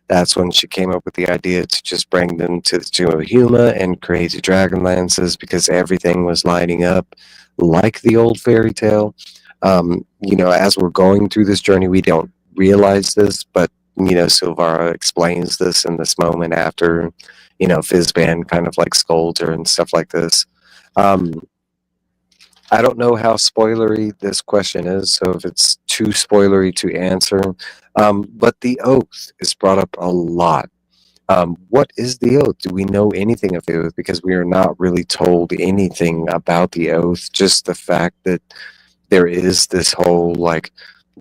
that's when she came up with the idea to just bring them to the tomb of Huma and create the dragon lances, because everything was lining up like the old fairy tale. As we're going through this journey, we don't realize this, but Silvara explains this in this moment after, Fizban kind of like scolds her and stuff like this. I don't know how spoilery this question is, so if it's too spoilery to answer, but the oath is brought up a lot. What is the oath? Do we know anything of the oath? Because we are not really told anything about the oath, just the fact that there is this whole, like,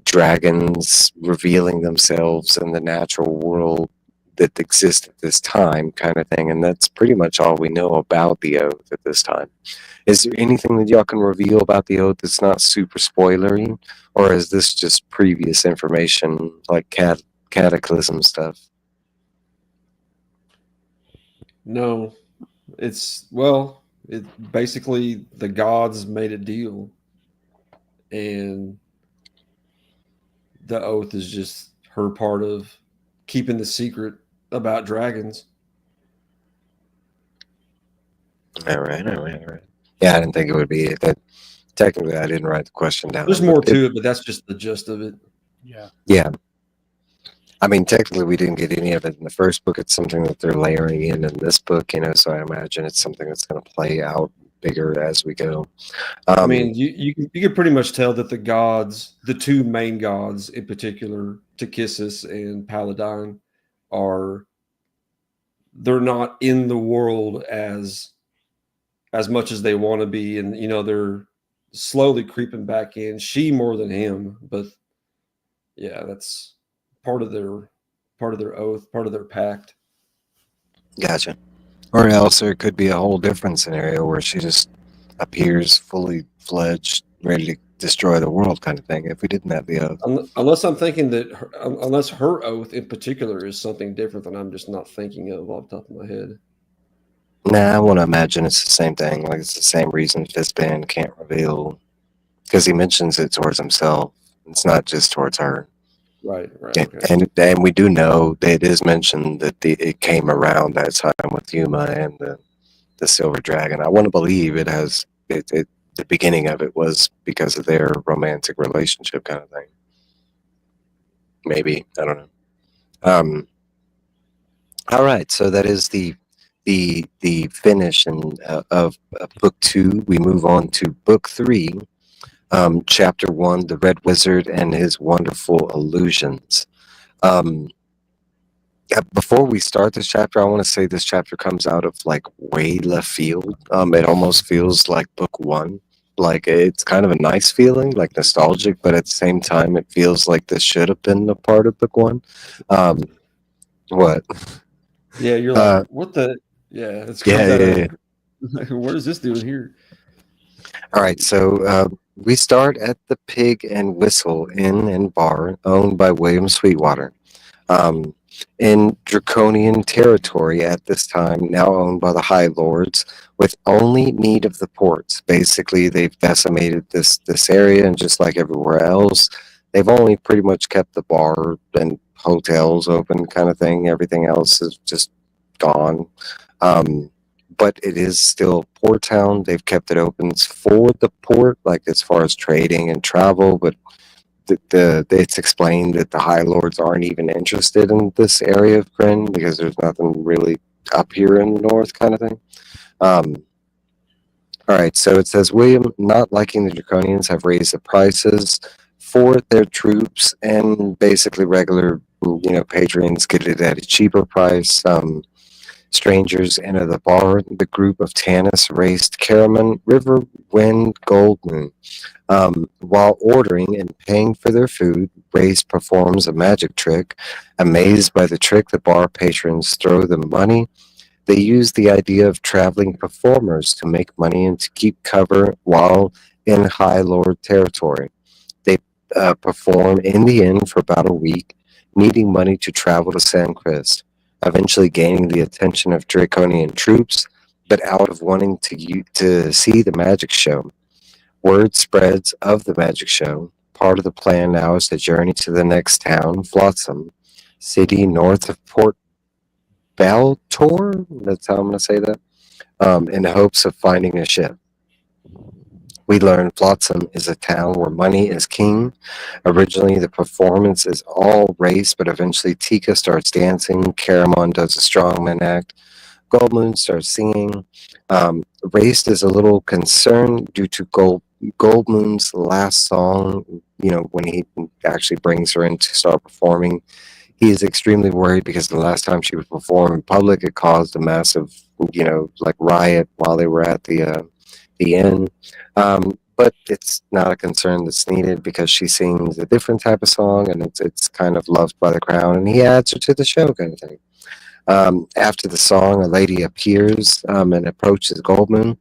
dragons revealing themselves in the natural world that exists at this time kind of thing, and that's pretty much all we know about the oath at this time. Is there anything that y'all can reveal about the oath that's not super spoilery, or is this just previous information, like cataclysm stuff? No, it basically the gods made a deal, and the oath is just her part of keeping the secret about dragons. All right. Yeah, I didn't think it would be that. Technically, I didn't write the question down. There's more to it, but that's just the gist of it. Yeah. I mean, technically, we didn't get any of it in the first book. It's something that they're layering in this book, so I imagine it's something that's going to play out bigger as we go. I mean, you can pretty much tell that the gods, the two main gods in particular, Takissus and Paladine, they're not in the world as much as they want to be, and they're slowly creeping back in. She more than him, but yeah, that's part of their oath, part of their pact. Gotcha. Or else there could be a whole different scenario where she just appears fully fledged, ready to destroy the world kind of thing, if we didn't have the oath. Unless I'm thinking that unless her oath in particular is something different than I'm just not thinking of off the top of my head. Nah, I want to imagine it's the same thing. Like, it's the same reason Fizban can't reveal, because he mentions it towards himself. It's not just towards her. Right. Okay. And we do know that it is mentioned that it came around that time with Huma and the Silver Dragon. I want to believe it has the beginning of it was because of their romantic relationship kind of thing. Maybe, I don't know. All right, so that is the finish of book 2. We move on to book 3. Chapter 1, The Red Wizard and His Wonderful Illusions. Before we start this chapter, I want to say this chapter comes out of like way left field. It almost feels like book one. Like it's kind of a nice feeling, like nostalgic, but at the same time, it feels like this should have been a part of book one. Um, what? Yeah, you're like, what the? Yeah, it's Yeah, comes out yeah, of. yeah. What is this doing here? All right, so we start at the Pig and Whistle Inn and Bar, owned by William Sweetwater. Um, in Draconian territory at this time, now owned by the High Lords, with only need of the ports. Basically, they've decimated this area, and just like everywhere else, they've only pretty much kept the bar and hotels open, kind of thing. Everything else is just gone. But it is still a port town. They've kept it open for the port, like as far as trading and travel, but it's explained that the High Lords aren't even interested in this area of Krynn because there's nothing really up here in the north, kind of thing. All right, so it says William, not liking the Draconians, have raised the prices for their troops, and basically regular, patrons get it at a cheaper price. Strangers enter the bar. The group of Tanis raced Caraman, River, Wind, Gold Moon. While ordering and paying for their food, Race performs a magic trick. Amazed by the trick, the bar patrons throw them money. They use the idea of traveling performers to make money and to keep cover while in High Lord territory. They perform in the inn for about a week, needing money to travel to San Crist, eventually gaining the attention of Draconian troops, but out of wanting to see the magic show. Word spreads of the magic show. Part of the plan now is to journey to the next town, Flotsam, city north of Port Baltor. That's how I'm going to say that. In hopes of finding a ship. We learn Flotsam is a town where money is king. Originally, the performance is all race, but eventually Tika starts dancing. Caramon does a strongman act. Goldmoon starts singing. Race is a little concerned due to Goldmoon's last song, when he actually brings her in to start performing. He is extremely worried because the last time she would perform in public, it caused a massive, riot while they were at the inn. But it's not a concern that's needed because she sings a different type of song and it's kind of loved by the crowd, and he adds her to the show, kind of thing. After the song, a lady appears and approaches Goldmoon.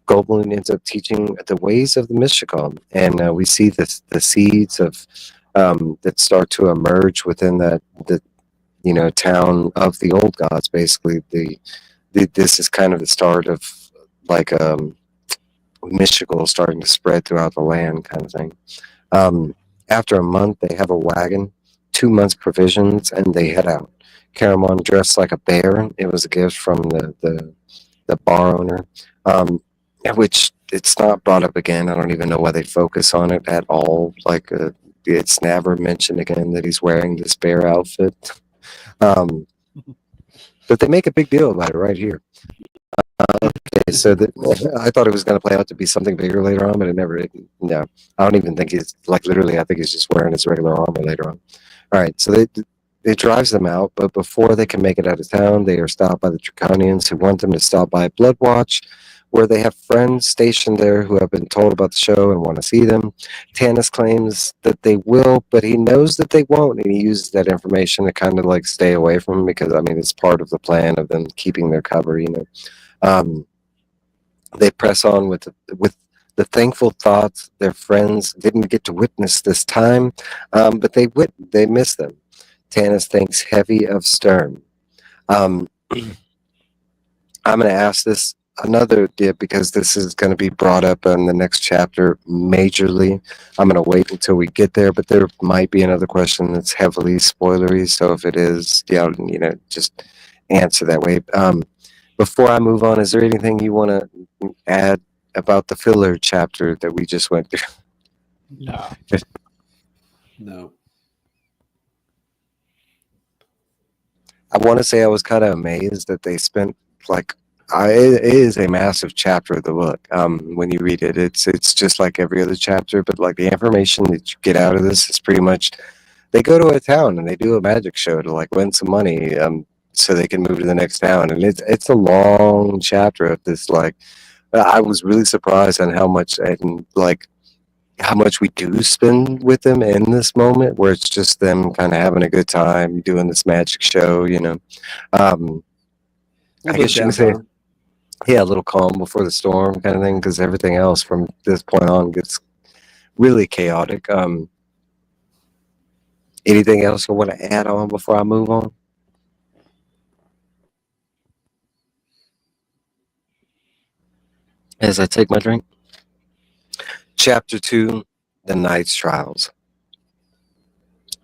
Goldmoon ends up teaching the ways of the Mishikon, and we see the seeds of that start to emerge within the town of the old gods. Basically, this is kind of the start of like Mystical starting to spread throughout the land, kind of thing. After a month, they have a wagon, 2 months provisions, and they head out. Caramon dressed like a bear. It was a gift from the bar owner, which it's not brought up again. I don't even know why they focus on it at all. Like it's never mentioned again that he's wearing this bear outfit. But they make a big deal about it right here. Okay, so I thought it was going to play out to be something bigger later on, but it never. No, I don't even think he's literally. I think he's just wearing his regular armor later on. All right, so it drives them out, but before they can make it out of town, they are stopped by the Draconians who want them to stop by Bloodwatch, where they have friends stationed there who have been told about the show and want to see them. Tanis claims that they will, but he knows that they won't, and he uses that information to kind of stay away from them because it's part of the plan of them keeping their cover. They press on with the thankful thoughts their friends didn't get to witness this time, but they miss them. Tanis thinks heavy of Stern. I'm going to ask this another dip because this is going to be brought up in the next chapter majorly. I'm going to wait until we get there, but there might be another question that's heavily spoilery. So if it is, just answer that way. Before I move on, is there anything you want to add about the filler chapter that we just went through? No. I want to say I was kind of amazed that they spent it is a massive chapter of the book. When you read it, it's just like every other chapter, but the information that you get out of this is pretty much they go to a town and they do a magic show to like win some money, so they can move to the next town. And it's a long chapter of this. Like, I was really surprised on how much and like how much we do spend with them in this moment, where it's just them kind of having a good time doing this magic show. Um, A I little bit guess you of can say, downtime. yeah, a little calm before the storm kind of thing, because everything else from this point on gets really chaotic. Anything else you want to add on before I move on? As I take my drink. Chapter 2, The Knight's Trials.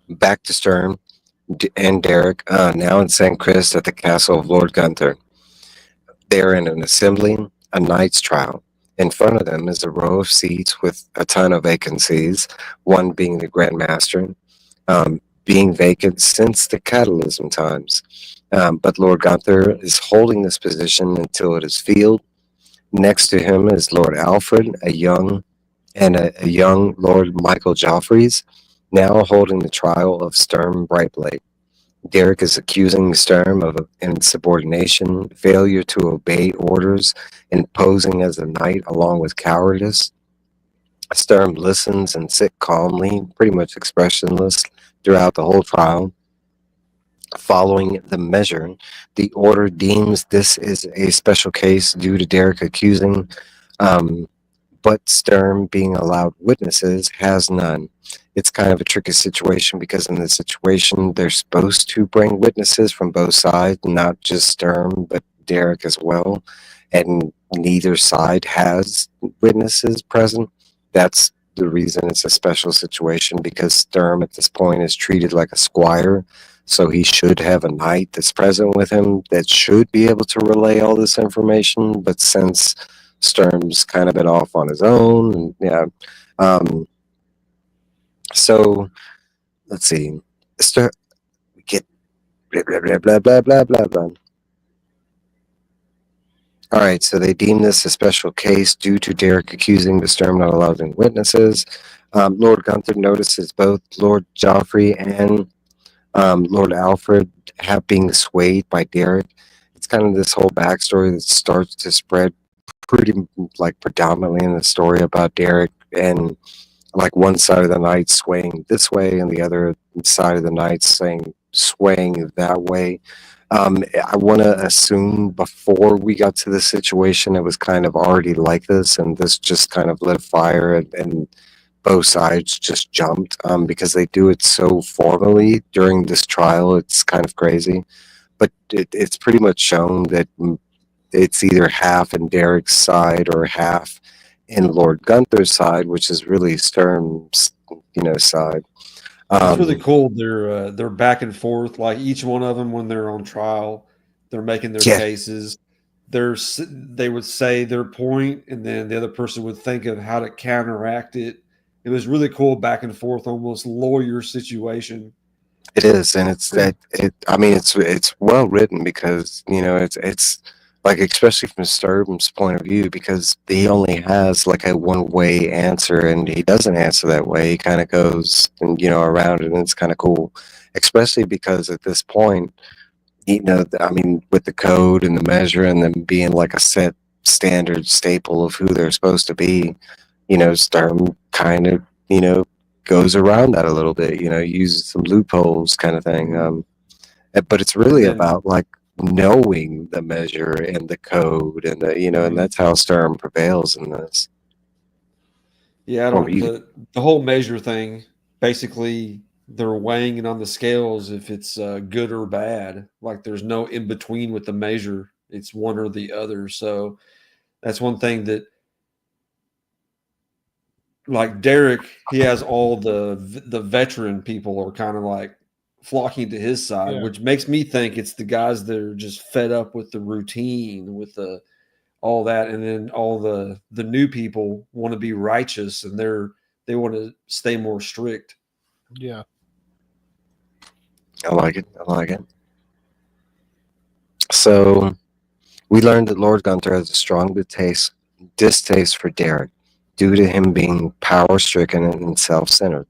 Back to Sturm and Derek, now in St. Chris at the castle of Lord Gunther. They're in an assembly, a knight's trial. In front of them is a row of seats with a ton of vacancies, one being the Grand Master, being vacant since the Catalysm times. But Lord Gunther is holding this position until it is filled. Next to him is Lord Alfred, a young Lord Michael Joffreys, now holding the trial of Sturm Brightblade. Derek is accusing Sturm of insubordination, failure to obey orders, and posing as a knight along with cowardice. Sturm listens and sits calmly, pretty much expressionless throughout the whole trial. Following the measure, the order deems this is a special case due to Derek accusing, but Sturm, being allowed witnesses, has none. It's kind of a tricky situation because in this situation, they're supposed to bring witnesses from both sides, not just Sturm, but Derek as well. And neither side has witnesses present. That's the reason it's a special situation, because Sturm at this point is treated like a squire. So he should have a knight that's present with him that should be able to relay all this information. But since Sturm's kind of been off on his own, and yeah. So let's see. We get blah blah blah blah blah blah blah blah. All right, so they deem this a special case due to Derek accusing the Sturm not allowing witnesses. Lord Gunther notices both Lord Joffrey and Lord Alfred have been swayed by Derek. It's kind of this whole backstory that starts to spread pretty like predominantly in the story about Derek, and like one side of the night swaying this way and the other side of the night swaying that way. I want to assume before we got to this situation, it was kind of already like this, and this just kind of lit a fire, and both sides just jumped, because they do it so formally during this trial. It's kind of crazy, but it's pretty much shown that it's either half in Derek's side or half in Lord Gunther's side, which is really Sturm's, side. It's really cool. They're back and forth. Like each one of them, when they're on trial, they're making their Yeah. cases. They would say their point, and then the other person would think of how to counteract it. It was really cool, back and forth, almost lawyer situation. It is, and it's that. I mean, it's well written because it's like, especially from Sturm's point of view, because he only has like a one way answer, and he doesn't answer that way. He kind of goes and around it, and it's kind of cool, especially because at this point, I mean, with the code and the measure and them being like a set standard staple of who they're supposed to be, Sturm kind of goes around that a little bit, uses some loopholes kind of thing. But it's really about like knowing the measure and the code and and that's how Sturm prevails in this. Yeah, the whole measure thing, basically they're weighing it on the scales if it's good or bad. Like there's no in between with the measure. It's one or the other. So that's one thing that, like Derek, he has all the veteran people are kind of like flocking to his side, which makes me think it's the guys that are just fed up with the routine, with all that, and then all the new people want to be righteous, and they want to stay more strict. Yeah, I like it. So we learned that Lord Gunther has a strong distaste for Derek due to him being power stricken and self-centered.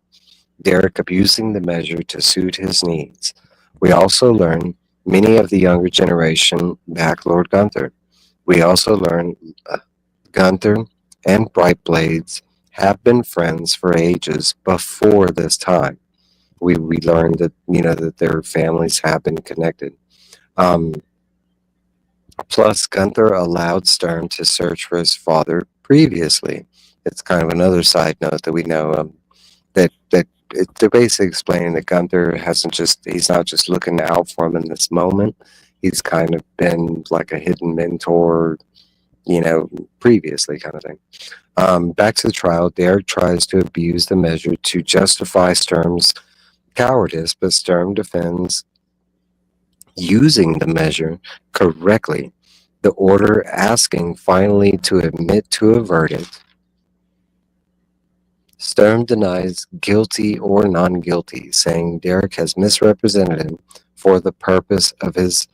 Derek abusing the measure to suit his needs. We also learn many of the younger generation back Lord Gunther. We also learn Gunther and Brightblades have been friends for ages before this time. We learned that that their families have been connected. Um, Plus, Gunther allowed Stern to search for his father previously. It's kind of another side note that we know they're basically explaining that Gunther he's not just looking out for him in this moment. He's kind of been like a hidden mentor, previously kind of thing. Back to the trial, Derek tries to abuse the measure to justify Sturm's cowardice, but Sturm defends using the measure correctly. The order asking finally to admit to a verdict. Sturm denies guilty or non-guilty, saying Derek has misrepresented him for the purpose of his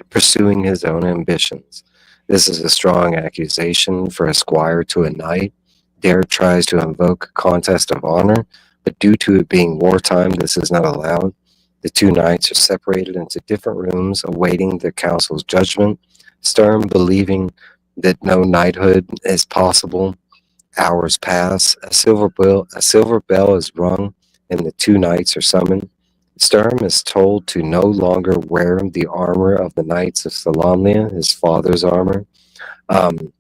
pursuing his own ambitions. This is a strong accusation for a squire to a knight. Derek tries to invoke a contest of honor, but due to it being wartime, this is not allowed. The two knights are separated into different rooms, awaiting the council's judgment. Sturm, believing that no knighthood is possible, hours pass. A silver bell is rung, and the two knights are summoned. Sturm is told to no longer wear the armor of the Knights of Solamnia, his father's armor, um,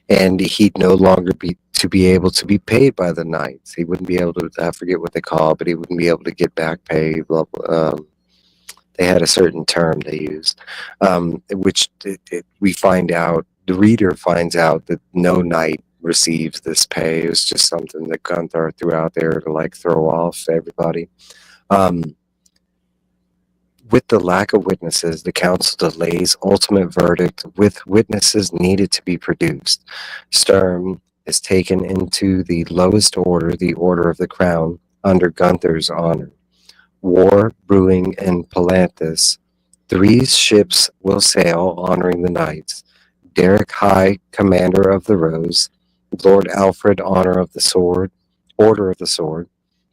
and he'd no longer be able to be paid by the knights. He wouldn't be able to. I forget what they call it, but he wouldn't be able to get back pay. Blah, blah, they had a certain term they used, which we find out. The reader finds out that no knight receives this pay. It was just something that Gunther threw out there to throw off everybody. With the lack of witnesses, the council delays ultimate verdict with witnesses needed to be produced. Sturm is taken into the lowest order, the Order of the Crown, under Gunther's honor. War brewing in Palanthas. 3 ships will sail honoring the knights. Derek High, Commander of the Rose. Lord Alfred, Order of the Sword.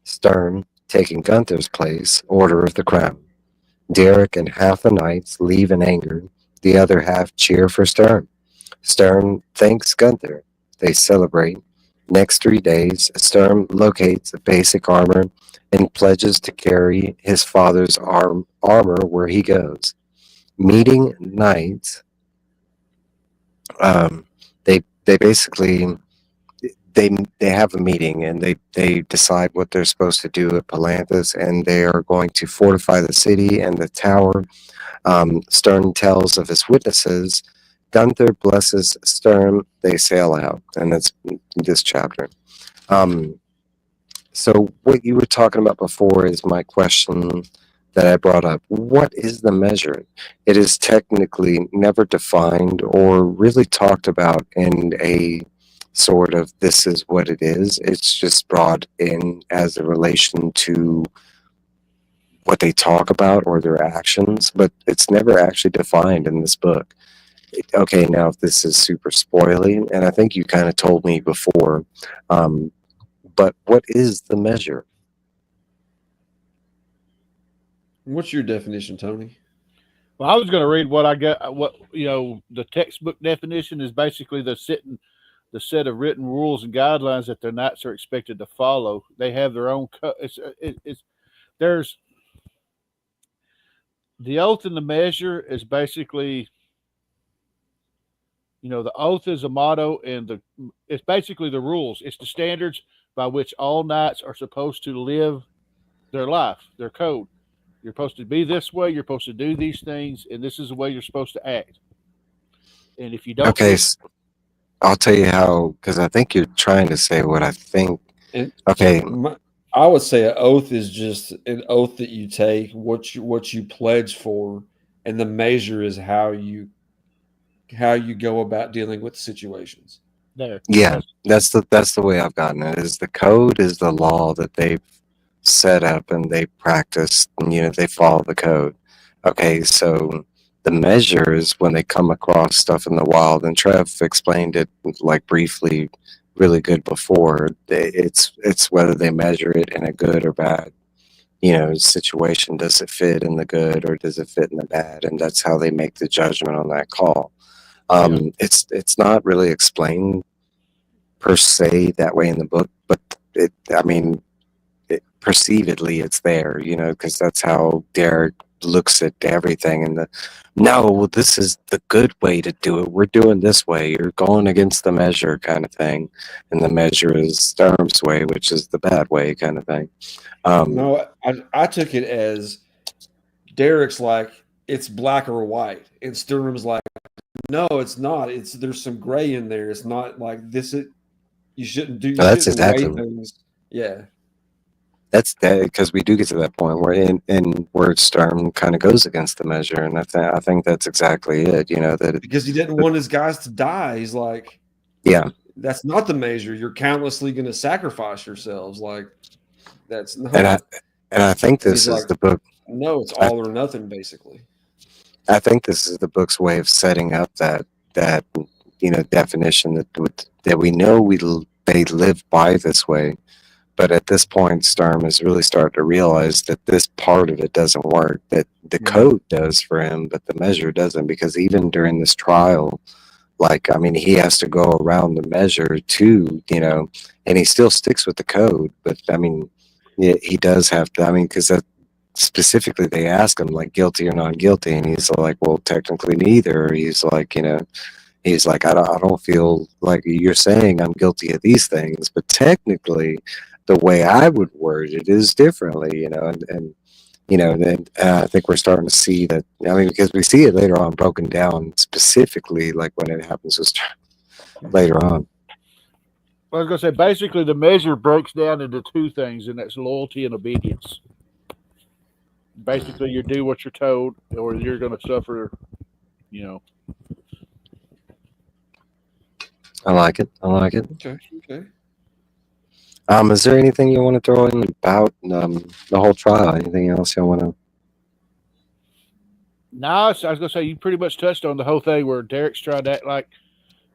Sturm, taking Gunther's place, Order of the Crown. Derek and half the knights leave in anger. The other half cheer for Sturm. Sturm thanks Gunther. They celebrate. Next 3 days, Sturm locates a basic armor and pledges to carry his father's armor where he goes. Meeting knights, they basically they have a meeting and they decide what they're supposed to do at Palanthas, and they are going to fortify the city and the tower. Sturm tells of his witnesses. Gunther blesses Sturm. They sail out, and that's this chapter. So what you were talking about before is my question that I brought up. What is the measure? It is technically never defined or really talked about in a sort of this is what it is. It's just brought in as a relation to what they talk about or their actions, but it's never actually defined in this book. Okay, now if this is super spoiling, and I think you kind of told me before, but what is the measure? What's your definition, Tony? Well, I was going to read what I got. What the textbook definition is basically the set of written rules and guidelines that the knights are expected to follow. They have their own. There's the oath and the measure is basically, the oath is a motto, and it's basically the rules. It's the standards by which all knights are supposed to live their life, their code. You're supposed to be this way. You're supposed to do these things, and this is the way you're supposed to act. And if you don't, okay, I'll tell you how, because I think you're trying to say what I think. Okay, I would say an oath is just an oath that you take, what you pledge for, and the measure is how you go about dealing with situations. there. Yeah, that's the way I've gotten it. Is the code is the law that they've set up and they practice, and they follow the code. Okay, so the measure is when they come across stuff in the wild, and Trev explained it briefly really good before. It's whether they measure it in a good or bad, situation. Does it fit in the good or does it fit in the bad? And that's how they make the judgment on that call. It's not really explained per se that way in the book, but perceivedly it's there, because that's how Derek looks at everything. And no, well, this is the good way to do it. We're doing this way. You're going against the measure, kind of thing. And the measure is Sturm's way, which is the bad way, kind of thing. No, I took it as Derek's like, it's black or white, and Sturm's like, no, it's not. There's some gray in there. It's not like this. You shouldn't do. You That's shouldn't exactly weigh things. Yeah. That's that, because we do get to that point where Sturm kind of goes against the measure, and I think that's exactly it. Because he didn't want his guys to die. He's like, yeah, that's not the measure. You're countlessly going to sacrifice yourselves. Like, that's not. And I think this is the book. No, it's all or nothing, basically. I think this is the book's way of setting up that definition that we know they live by this way. But at this point, Sturm is really starting to realize that this part of it doesn't work, that the code does for him, but the measure doesn't, because even during this trial, he has to go around the measure too, and he still sticks with the code. But, he does have to, because specifically they ask him, like, guilty or not guilty, and he's like, well, technically neither. He's like, I don't feel like you're saying I'm guilty of these things, but technically the way I would word it is differently, and I think we're starting to see that, because we see it later on broken down specifically, like when it happens later on. Well, I was going to say, basically the measure breaks down into two things, and that's loyalty and obedience. Basically, you do what you're told, or you're going to suffer, I like it. Okay. Is there anything you want to throw in about the whole trial? Anything else you want to? No, I was going to say you pretty much touched on the whole thing where Derek's trying to act like.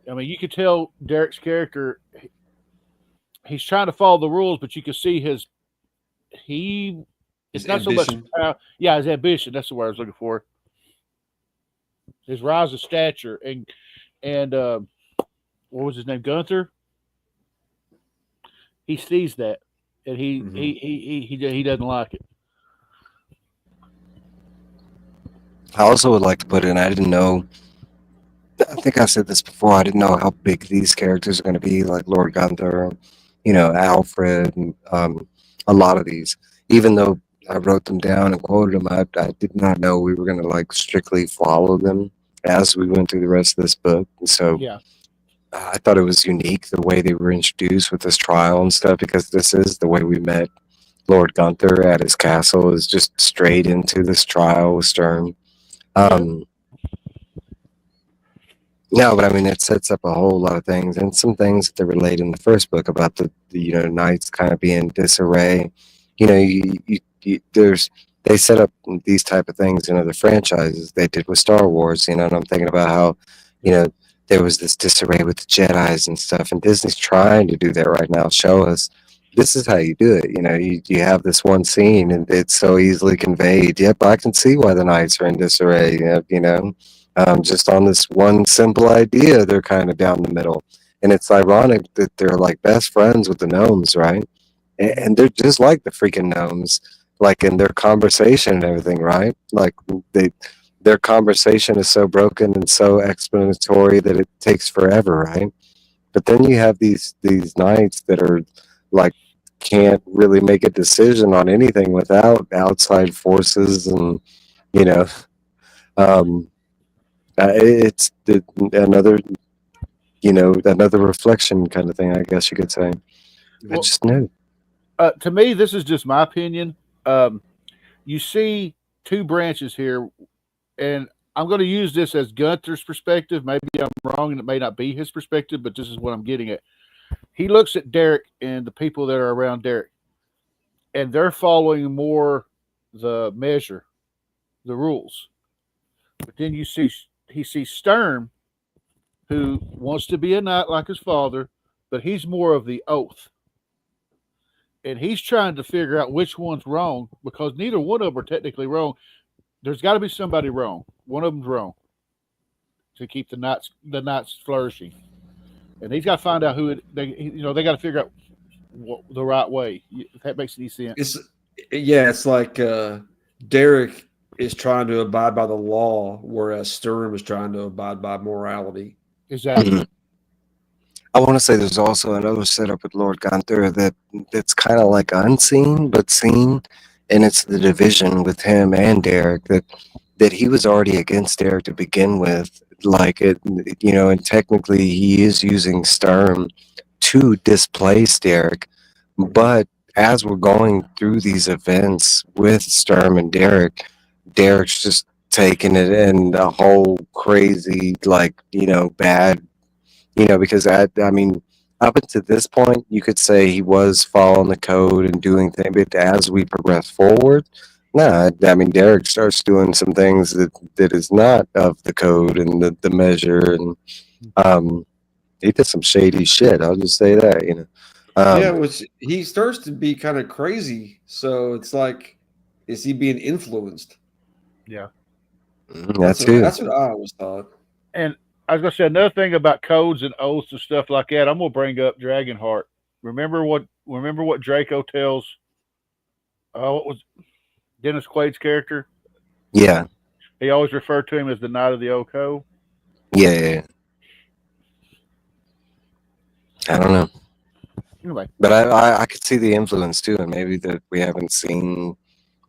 You could tell Derek's character. He's trying to follow the rules, but you can see his It's not ambition. So much. His ambition. That's the word I was looking for. His rise of stature and what was his name? Gunther. He sees that, and he doesn't like it. I also would like to put in, I didn't know, I think I said this before, I didn't know how big these characters are going to be, like Lord Gunther, Alfred, and a lot of these. Even though I wrote them down and quoted them, I did not know we were going to strictly follow them as we went through the rest of this book. And so I thought it was unique the way they were introduced with this trial and stuff, because this is the way we met Lord Gunther at his castle, is just straight into this trial with Sturm. No, but it sets up a whole lot of things, and some things that they relate in the first book about the knights kind of being in disarray. They set up these type of things in other franchises. They did with Star Wars, and I'm thinking about how there was this disarray with the Jedis and stuff, and Disney's trying to do that right now. Show us this is how you do it. You have this one scene, and it's so easily conveyed. Yep, I can see why the knights are in disarray. Just on this one simple idea, they're kind of down the middle, and it's ironic that they're like best friends with the gnomes, right? And they're just like the freaking gnomes, like in their conversation and everything, right? Like their conversation is so broken and so explanatory that it takes forever, right? But then you have these knights that are like can't really make a decision on anything without outside forces, and it's another reflection kind of thing, I guess you could say. I just knew. To me, this is just my opinion. You see two branches here, and I'm going to use this as Gunther's perspective. Maybe I'm wrong, and it may not be his perspective, but this is what I'm getting at. He looks at Derek and the people that are around Derek, and they're following more the measure, the rules. But then he sees Sturm, who wants to be a knight like his father, but he's more of the oath. And he's trying to figure out which one's wrong because neither one of them are technically wrong. There's got to be somebody wrong. One of them's wrong to keep the knights flourishing. And he's got to find out they got to figure out the right way. If that makes any sense. It's like Derek is trying to abide by the law, whereas Sturm is trying to abide by morality. Exactly. I want to say there's also another setup with Lord Gunther that's kind of like unseen but seen, and it's the division with him and Derek that he was already against Derek to begin with. Like it, and technically he is using Sturm to displace Derek, but as we're going through these events with Sturm and Derek's just taking it in a whole crazy, bad, because up until this point, you could say he was following the code and doing things, but as we progress forward, Derek starts doing some things that is not of the code and the measure, and he did some shady shit. I'll just say that, he starts to be kind of crazy. So it's like, is he being influenced? Yeah, that's what I always thought. And I was gonna say another thing about codes and oaths and stuff like that. I'm gonna bring up Dragonheart. Remember what Draco tells? What was Dennis Quaid's character? Yeah, he always referred to him as the Knight of the Old Code. Yeah. I don't know. Anyway, but I could see the influence too, and maybe that we haven't seen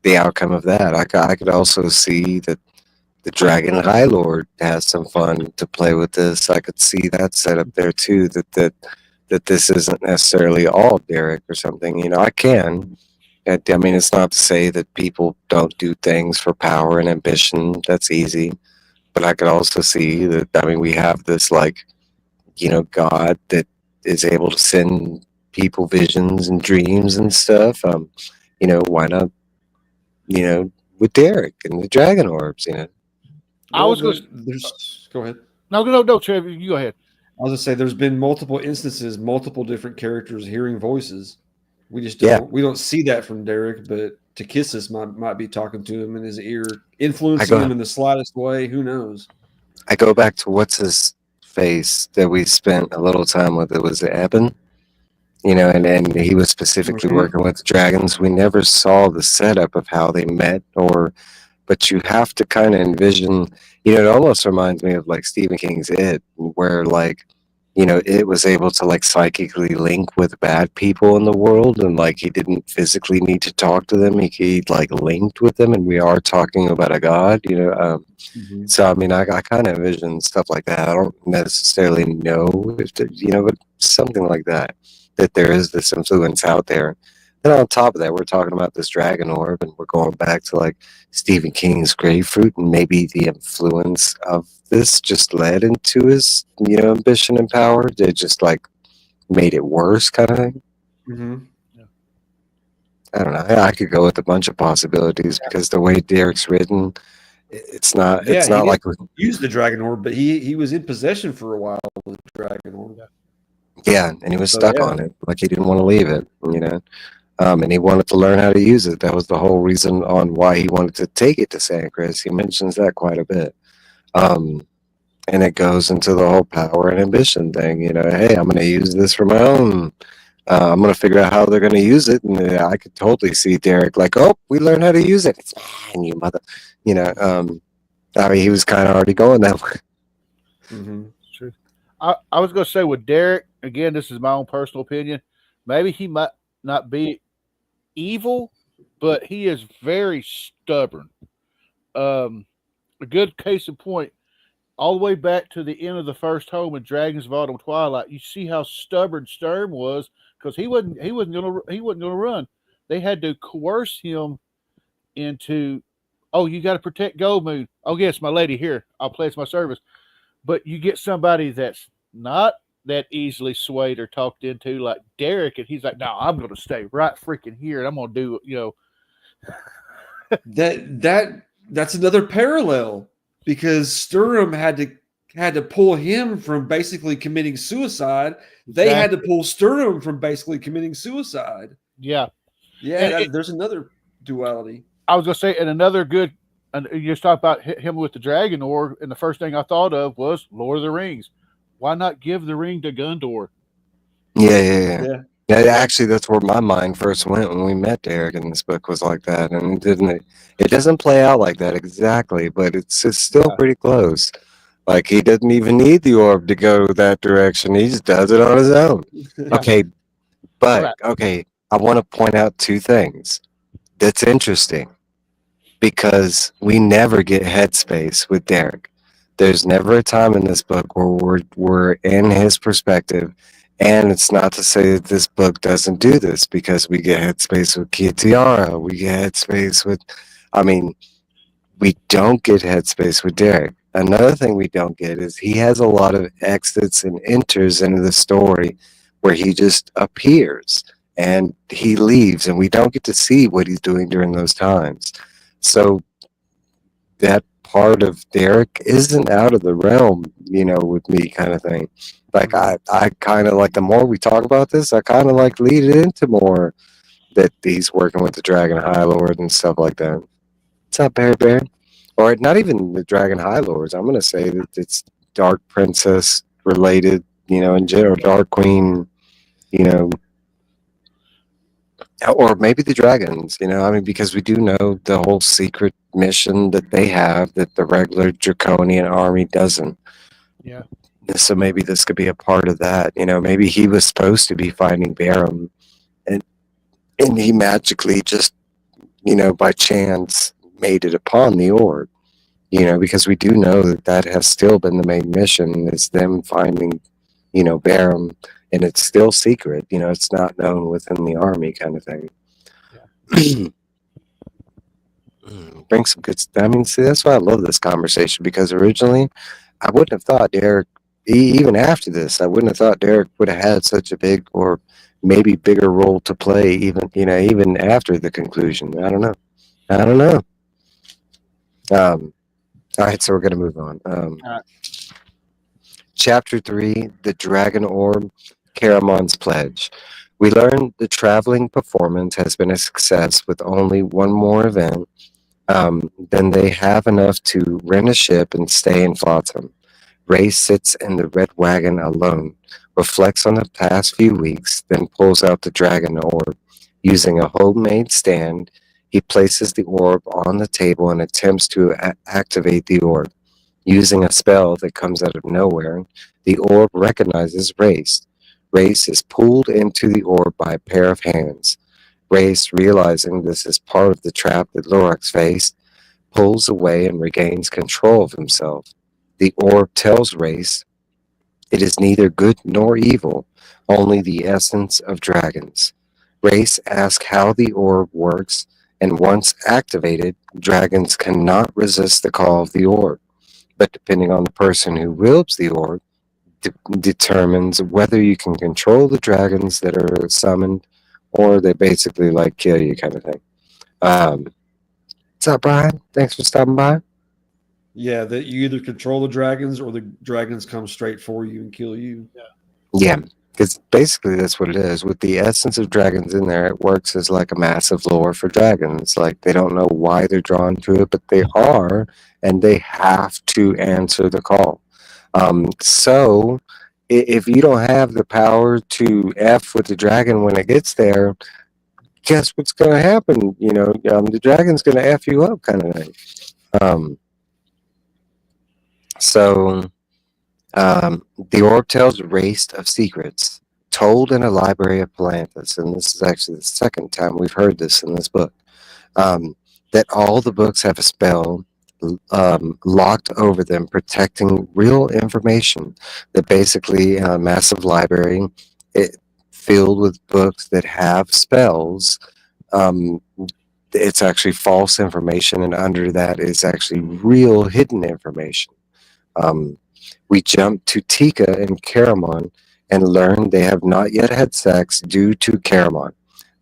the outcome of that. I could also see that the Dragon High Lord has some fun to play with this. I could see that set up there too. That this isn't necessarily all Derek or something. I can. It's not to say that people don't do things for power and ambition. That's easy. But I could also see that. We have this God that is able to send people visions and dreams and stuff. Why not? With Derek and the Dragon Orbs. I was going. Go ahead. No, Trev, you go ahead. I was gonna say there's been multiple instances, multiple different characters hearing voices. We just don't. We don't see that from Derek, but Takissis might be talking to him in his ear, influencing him in the slightest way. Who knows? I go back to what's his face that we spent a little time with. It was Eben, and he was specifically working with dragons. We never saw the setup of how they met, but you have to kind of envision. It almost reminds me of like Stephen King's It, where it was able to psychically link with bad people in the world, and he didn't physically need to talk to them. He linked with them, and we are talking about a god, So I kind of envision stuff like that. I don't necessarily know if but something like that there is this influence out there. Then on top of that, we're talking about this dragon orb, and we're going back to Stephen King's Grapefruit, and maybe the influence of this just led into his ambition and power. It just made it worse, kind of thing. Mm-hmm. Yeah. I don't know. I could go with a bunch of possibilities because the way Derek's written, it's not. Yeah, it's not like we used the dragon orb, but he was in possession for a while with the dragon orb. Yeah, and he was stuck on it. He didn't want to leave it. And he wanted to learn how to use it. That was the whole reason on why he wanted to take it to San Chris. He mentions that quite a bit. And it goes into the whole power and ambition thing. Hey, I'm going to use this for my own. I'm going to figure out how they're going to use it. And I could totally see Derek we learned how to use it. It's man, you mother. He was kind of already going that way. Mm-hmm. True. I was going to say with Derek, again, this is my own personal opinion. Maybe he might not be evil, but he is very stubborn. A good case in point, all the way back to the end of the first home in Dragon's Vault of Twilight, you see how stubborn Sturm was because he wasn't gonna run. They had to coerce him into, you got to protect Goldmoon. Oh yes, my lady, here, I'll pledge my service. But you get somebody that's not that easily swayed or talked into like Derek, and he's like, no, I'm going to stay right freaking here, and I'm going to do, That's another parallel because Sturm had had to pull him from basically committing suicide. They had to pull Sternum from basically committing suicide. Yeah. Yeah, there's another duality. I was going to say, and another good, and you just talk about him with the dragon orb, and the first thing I thought of was Lord of the Rings. Why not give the ring to Gondor? Yeah. Actually, that's where my mind first went when we met Derek in this book, was like that, and it doesn't play out like that exactly, but it's still pretty close. Like, he doesn't even need the orb to go that direction; he just does it on his own. Okay, but okay, I want to point out two things that's interesting, because we never get headspace with Derek. There's never a time in this book where we're in his perspective. And it's not to say that this book doesn't do this, because we get headspace with Kitiara. We get headspace with, we don't get headspace with Derek. Another thing we don't get is he has a lot of exits and enters into the story where he just appears and he leaves, and we don't get to see what he's doing during those times. So that part of Derek isn't out of the realm, with me, kind of thing. Like, I kind of like, the more we talk about this, I kind of like lead it into more that he's working with the Dragon High Lord and stuff like that. What's up, Bear? Or not even the Dragon High Lords. I'm going to say that it's Dark Princess related, in general, Dark Queen, or maybe the dragons, because we do know the whole secret mission that they have that the regular Draconian army doesn't. Yeah. So maybe this could be a part of that. Maybe he was supposed to be finding Beckermin, and he magically just, by chance made it upon the orb. Because we do know that has still been the main mission, is them finding, Beckermin, and it's still secret. It's not known within the army, kind of thing. Yeah. Bring some good stuff. See, that's why I love this conversation, because originally I wouldn't have thought Derek, even after this, I wouldn't have thought Derek would have had such a big, or maybe bigger role to play, even after the conclusion. I don't know. All right, so we're going to move on. Chapter 3, The Dragon Orb, Caramon's Pledge. We learn the traveling performance has been a success with only one more event. Then they have enough to rent a ship and stay in Flotsam. Ray sits in the red wagon alone, reflects on the past few weeks, then pulls out the dragon orb. Using a homemade stand, he places the orb on the table and attempts to activate the orb. Using a spell that comes out of nowhere, the orb recognizes Race. Race is pulled into the orb by a pair of hands. Race, realizing this is part of the trap that Lorax faced, pulls away and regains control of himself. The orb tells Race it is neither good nor evil, only the essence of dragons. Race asks how the orb works, and once activated, dragons cannot resist the call of the orb. But depending on the person who wields the orb, determines whether you can control the dragons that are summoned, or they basically kill you, kind of thing. What's up, Brian? Thanks for stopping by. Yeah, that you either control the dragons or the dragons come straight for you and kill you. Yeah, because basically that's what it is. With the essence of dragons in there, it works as like a massive lore for dragons. Like, they don't know why they're drawn to it, but they are, and they have to answer the call. So if you don't have the power to F with the dragon when it gets there, guess what's going to happen? The dragon's going to F you up, kind of thing. So the orb tells Race of secrets told in a library of Palanthas, and this is actually the second time we've heard this in this book, that all the books have a spell locked over them, protecting real information. That basically a massive library filled with books that have spells. It's actually false information, and under that is actually real hidden information. We jump to Tika and Caramon and learn they have not yet had sex due to Caramon.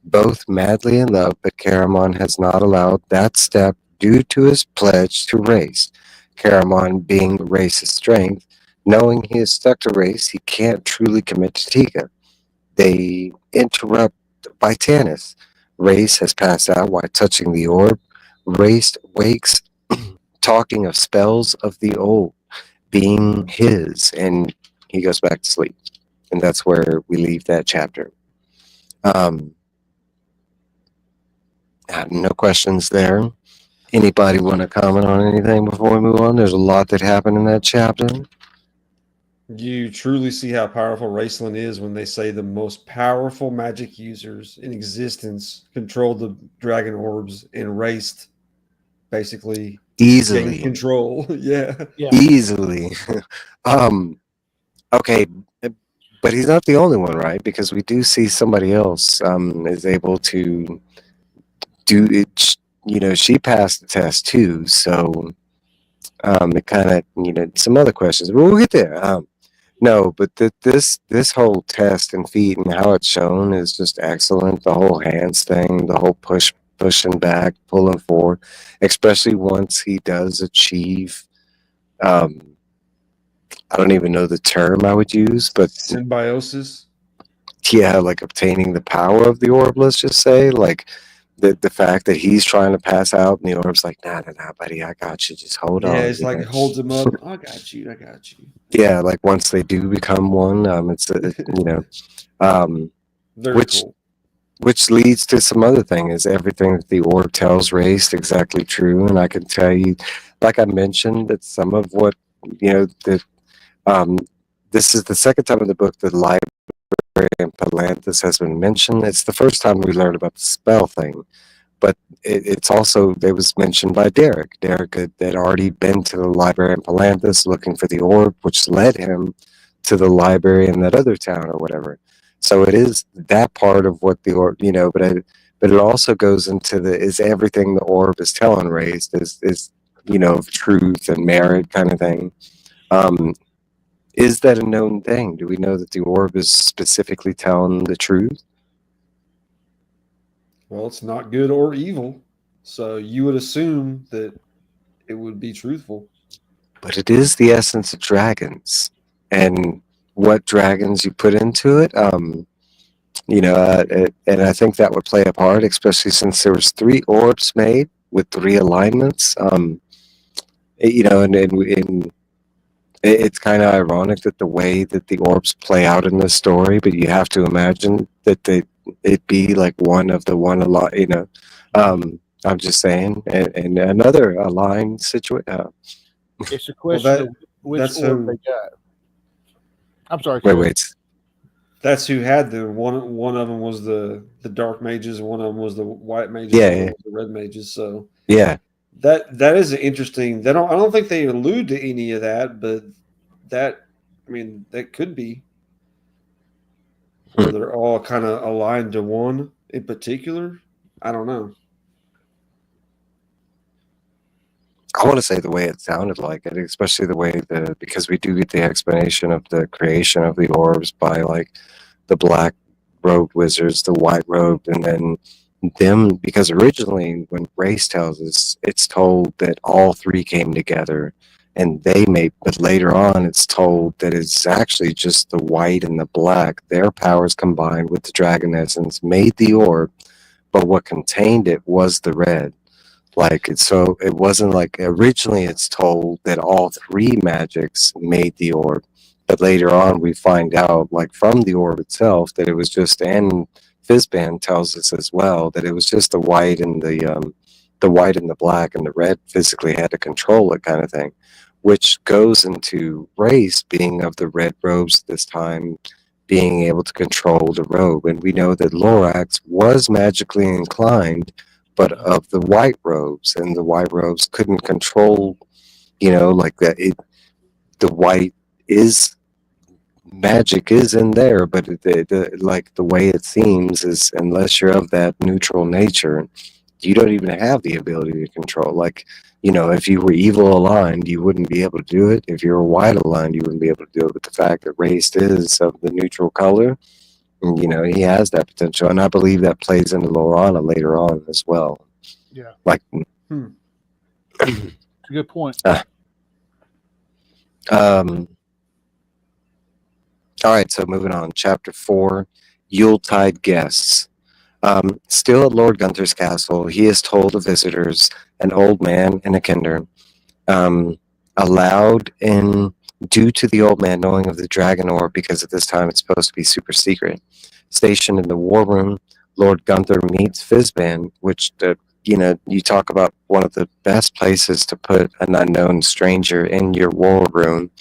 Both madly in love, but Caramon has not allowed that step due to his pledge to Race. Caramon, being Race's strength, Knowing he is stuck to Race, he can't truly commit to Tika. They interrupt by Tanis. Race has passed out while touching the orb. Race wakes talking of spells of the old being his, and he goes back to sleep. And that's where we leave that chapter. No questions there. Anybody want to comment on anything before we move on? There's a lot that happened in that chapter. You truly see how powerful Raceland is when they say the most powerful magic users in existence controlled the dragon orbs and raced basically Easily. gain control. Yeah. Easily. Okay, but he's not the only one, right? Because we do see somebody else is able to do it. You know, she passed the test too, so it kind of, you know, some other questions, but we'll get there. No, but this whole test and feat and how it's shown is just excellent. The whole hands thing, the whole pushing back, pulling forward, especially once he does achieve. I don't even know the term I would use, but Symbiosis. yeah, like obtaining the power of the orb. Let's just say, like the fact that he's trying to pass out and the orb's like, nah, buddy, I got you. Just hold on. Yeah, it's like know? holds him up. I got you. Yeah, like once they do become one, it's you know, Very cool. Which leads to some other thing is everything that the orb tells Race exactly true, and I can tell you, like I mentioned, that some of what you know that this is the second time in the book that library and Palanthus has been mentioned. It's the first time we learned about the spell thing, but it's also, it was mentioned by Derek. Derek had already been to the library in Palanthus looking for the orb, which led him to the library in that other town or whatever. So it is that part of what the orb, you know, but it also goes into the, is everything the orb is telling Race is you know, truth and merit kind of thing. Is that a known thing? Do we know that the orb is specifically telling the truth? Well, it's not good or evil, so you would assume that it would be truthful. But it is the essence of dragons, and what dragons you put into it. You know, and I think that would play a part, especially since there was 3 orbs made with 3 alignments. You know, and it's kind of ironic that the way that the orbs play out in the story, but you have to imagine that it be like one of the one a lot, you know. I'm just saying, and another aligned situation. It's a question of which orb they got. I'm sorry. Wait. That's who had the one. One of them was the dark mages. One of them was the white mages. Yeah, one was the red mages. So yeah. That is interesting. I don't think they allude to any of that, but that, I mean, that could be where they're all kind of aligned to one in particular. I don't know. I want to say the way it sounded like it, especially the way because we do get the explanation of the creation of the orbs by like the black robed wizards, the white robed, and then them, because originally when Race tells us, it's told that all 3 came together and they made, but later on it's told that it's actually just the white and the black, their powers combined with the dragon essence made the orb, but what contained it was the red. Like, so it wasn't like originally it's told that all 3 magics made the orb, but later on we find out, like from the orb itself, that it was just, and Fizban tells us as well, that it was just the white and the white and the black, and the red physically had to control it, kind of thing, which goes into Race being of the red robes this time, being able to control the robe, and we know that Lorax was magically inclined, but of the white robes, and the white robes couldn't control, you know, like that. The white is magic is in there, but like the way it seems is, unless you're of that neutral nature, you don't even have the ability to control. Like, you know, if you were evil aligned, you wouldn't be able to do it. If you were white aligned, you wouldn't be able to do it. But the fact that Race is of the neutral color, you know, he has that potential, and I believe that plays into Lorana later on as well. Yeah, like it's a good point. All right, so moving on. Chapter 4, Yuletide Guests. Still at Lord Gunther's castle, he is told of visitors, an old man and a kinder. Allowed in due to the old man knowing of the dragon ore, because at this time it's supposed to be super secret. Stationed in the war room, Lord Gunther meets Fizban, which, you talk about one of the best places to put an unknown stranger in your war room.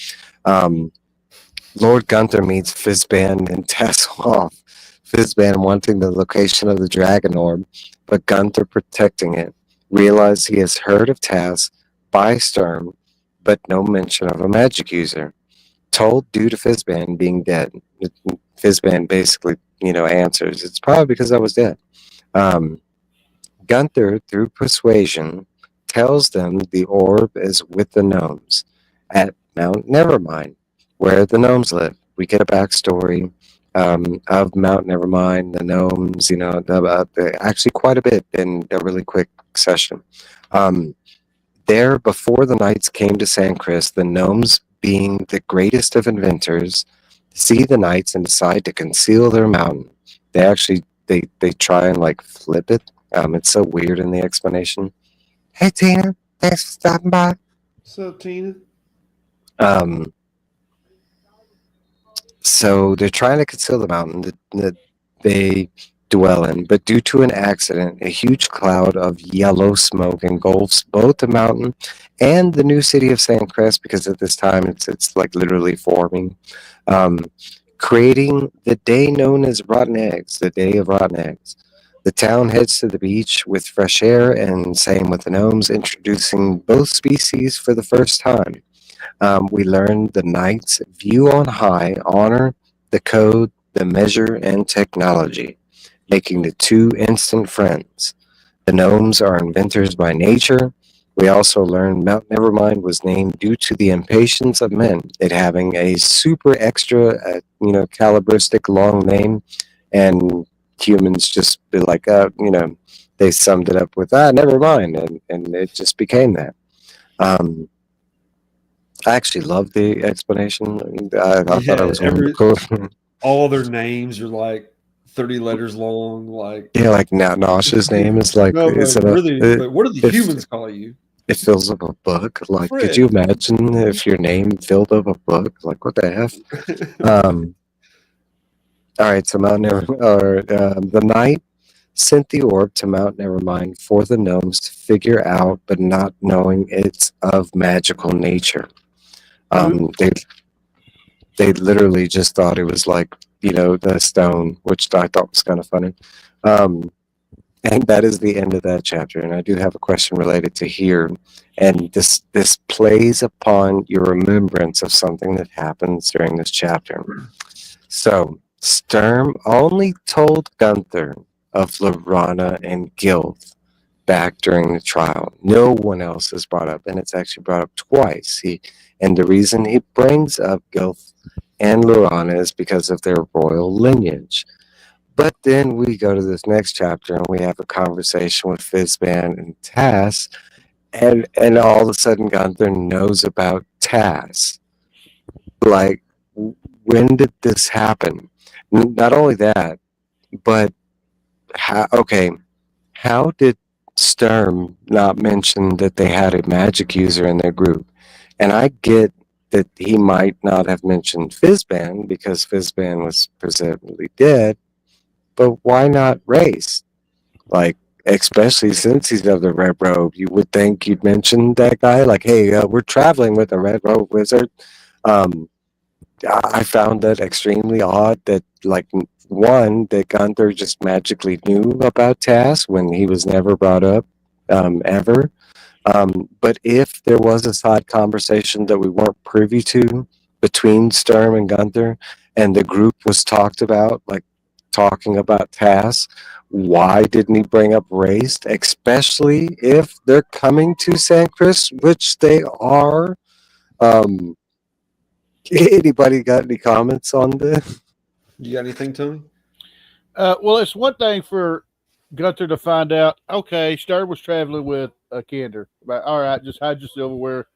Lord Gunther meets Fizban and Tasselhoff. Fizban wanting the location of the dragon orb, but Gunther protecting it. Realize he has heard of Tass by Sturm, but no mention of a magic user. Told due to Fizban being dead. Fizban basically, answers, it's probably because I was dead. Gunther, through persuasion, tells them the orb is with the gnomes at Mount Nevermind, where the gnomes live. We get a backstory of Mount Nevermind, the gnomes, actually quite a bit in a really quick session. There, before the knights came to San Chris, the gnomes, being the greatest of inventors, see the knights and decide to conceal their mountain. They actually, they try and flip it. It's so weird in the explanation. Hey Tina, thanks for stopping by. What's up, Tina? So they're trying to conceal the mountain that they dwell in, but due to an accident, a huge cloud of yellow smoke engulfs both the mountain and the new city of San Crest, because at this time it's literally forming, creating the day known as Rotten Eggs, the Day of Rotten Eggs. The town heads to the beach with fresh air, and same with the gnomes, introducing both species for the first time. We learn the knights view on high, honor, the code, the measure, and technology, making the two instant friends. The gnomes are inventors by nature. We also learn Mount Nevermind was named due to the impatience of men, it having a super extra, calibristic long name, and humans just be like, they summed it up with, never mind, and it just became that. I actually love the explanation. I thought it was cool. All their names are 30 letters long. Now Nosha's name is no, but what do the humans call you? It fills up a book. Frick. Could you imagine if your name filled up a book? What the F? All right, so the knight sent the orb to Mount Nevermind for the gnomes to figure out, but not knowing it's of magical nature. They literally just thought it was the stone, which I thought was kind of funny. And that is the end of that chapter. And I do have a question related to here. And this plays upon your remembrance of something that happens during this chapter. So Sturm only told Gunther of Lorana and Gilth back during the trial. No one else is brought up, and it's actually brought up twice. And the reason he brings up Gilth and Lorana is because of their royal lineage. But then we go to this next chapter and we have a conversation with Fizban and Tass, and all of a sudden Gunther knows about Tass. When did this happen? Not only that, but how did Sturm not mention that they had a magic user in their group? And I get that he might not have mentioned Fizban because Fizban was presumably dead, but why not Race? Especially since he's of the Red Robe, you would think you'd mention that guy. Hey, we're traveling with a Red Robe wizard. I found that extremely odd that, one, that Gunther just magically knew about Tass when he was never brought up, ever. But if there was a side conversation that we weren't privy to between Sturm and Gunther, and the group was talking about Tass, why didn't he bring up Race, especially if they're coming to San Chris, which they are? Anybody got any comments on this? You got anything, Tony? Well, it's one thing for Gunther to find out, okay, Sturm was traveling with a kinder. All right, just hide your silverware,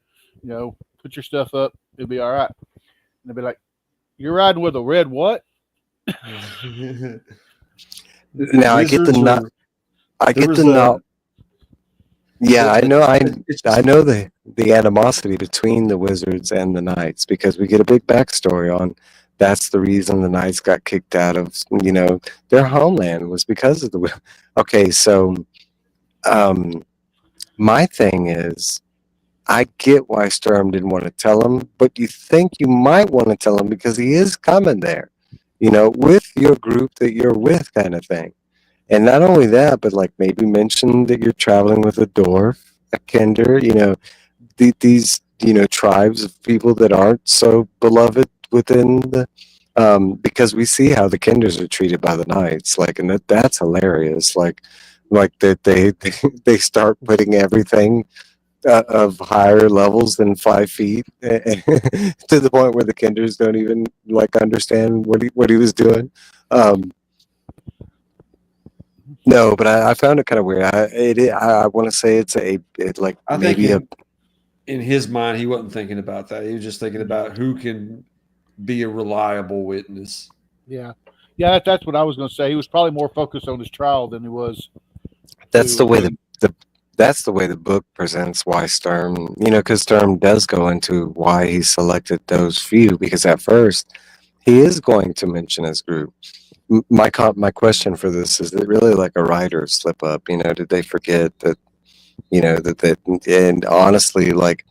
put your stuff up, it'll be all right. And they'll be like, You're riding with a red what? Now I get the Wizards not. are- I there get was the a not. Yeah, I know. it's I just, know the animosity between the wizards and the knights because we get a big backstory on. That's the reason the knights got kicked out of their homeland was because of the. Okay, so um, my thing is, I get why Sturm didn't want to tell him, but you think you might want to tell him because he is coming there, with your group that you're with, kind of thing. And not only that, but like maybe mention that you're traveling with a dwarf, a kinder, these tribes of people that aren't so beloved within the because we see how the kinders are treated by the knights, like, and that's hilarious, like that they start putting everything of higher levels than 5 feet to the point where the kinders don't even like understand what he was doing. No, but I found it kind of weird. I want to say like I think maybe in his mind, he wasn't thinking about that. He was just thinking about who can be a reliable witness. Yeah. Yeah, that's what I was going to say. He was probably more focused on his trial than he was. that's the way that's the way the book presents why Sturm, because Sturm does go into why he selected those few, because at first he is going to mention his group. My question for this is it really like a writer's slip up? Did they forget that? That and honestly, like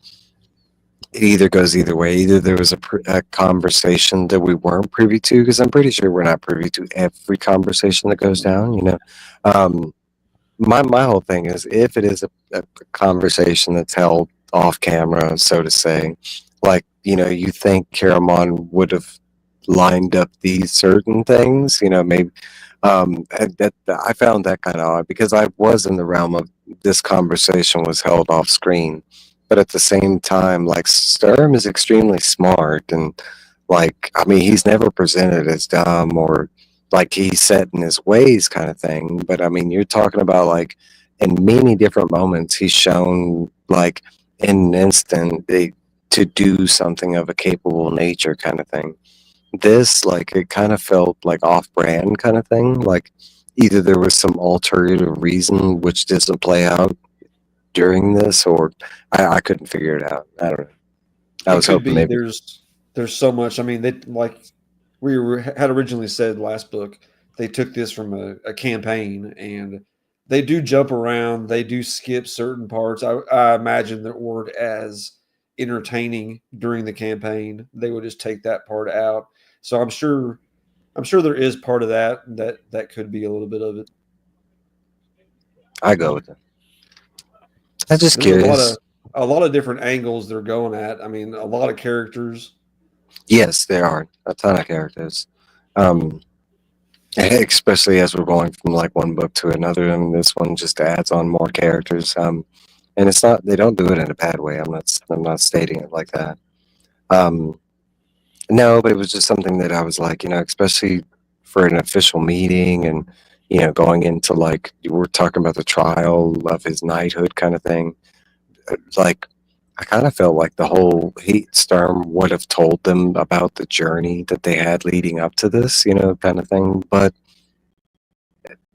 it either goes either way. Either there was a conversation that we weren't privy to, because I'm pretty sure we're not privy to every conversation that goes down. Um, my whole thing is if it is a conversation that's held off camera, so to say, like you think Caramon would have lined up these certain things, maybe and that I found that kind of odd because I was in the realm of this conversation was held off screen, but at the same time, like Sturm is extremely smart and like I mean he's never presented as dumb or like he's set in his ways kind of thing. But I mean you're talking about like in many different moments he's shown like in an instant to do something of a capable nature kind of thing. This like it kind of felt like off-brand kind of thing, like either there was some ulterior reason which doesn't play out during this or I couldn't figure it out. I don't know. I It was could hoping be maybe there's so much. I mean, they like had originally said last book, they took this from a campaign and they do jump around, they do skip certain parts. I imagine that weren't as entertaining during the campaign. They would just take that part out. So I'm sure there is part of that could be a little bit of it. I go with it. I'm just There's curious. a lot of different angles they're going at. I mean, a lot of characters. Yes, there are a ton of characters. Um especially as we're going from like one book to another and this one just adds on more characters. And it's not they don't do it in a bad way. I'm not stating it like that. Um No, but it was just something that I was like, especially for an official meeting and, going into like, you were talking about the trial of his knighthood kind of thing. Like, I kind of felt like the whole Heat Storm would have told them about the journey that they had leading up to this, kind of thing. But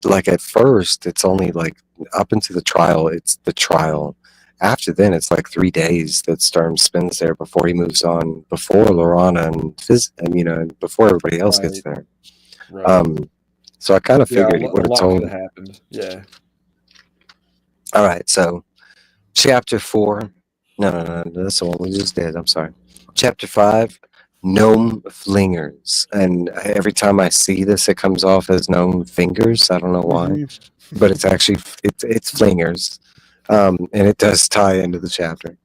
like at first, it's only like up into the trial, it's the trial. After then, it's like 3 days that Storm spends there before he moves on, before Lorana and and before everybody else gets Right. there. Right. So I kind of Yeah, figured he a would have lot told. could have happened. Yeah. All right, so chapter 4. No, that's the one we just did. I'm sorry. Chapter 5, Gnome Flingers. And every time I see this, it comes off as gnome fingers. I don't know why, but it's actually it's flingers, and it does tie into the chapter.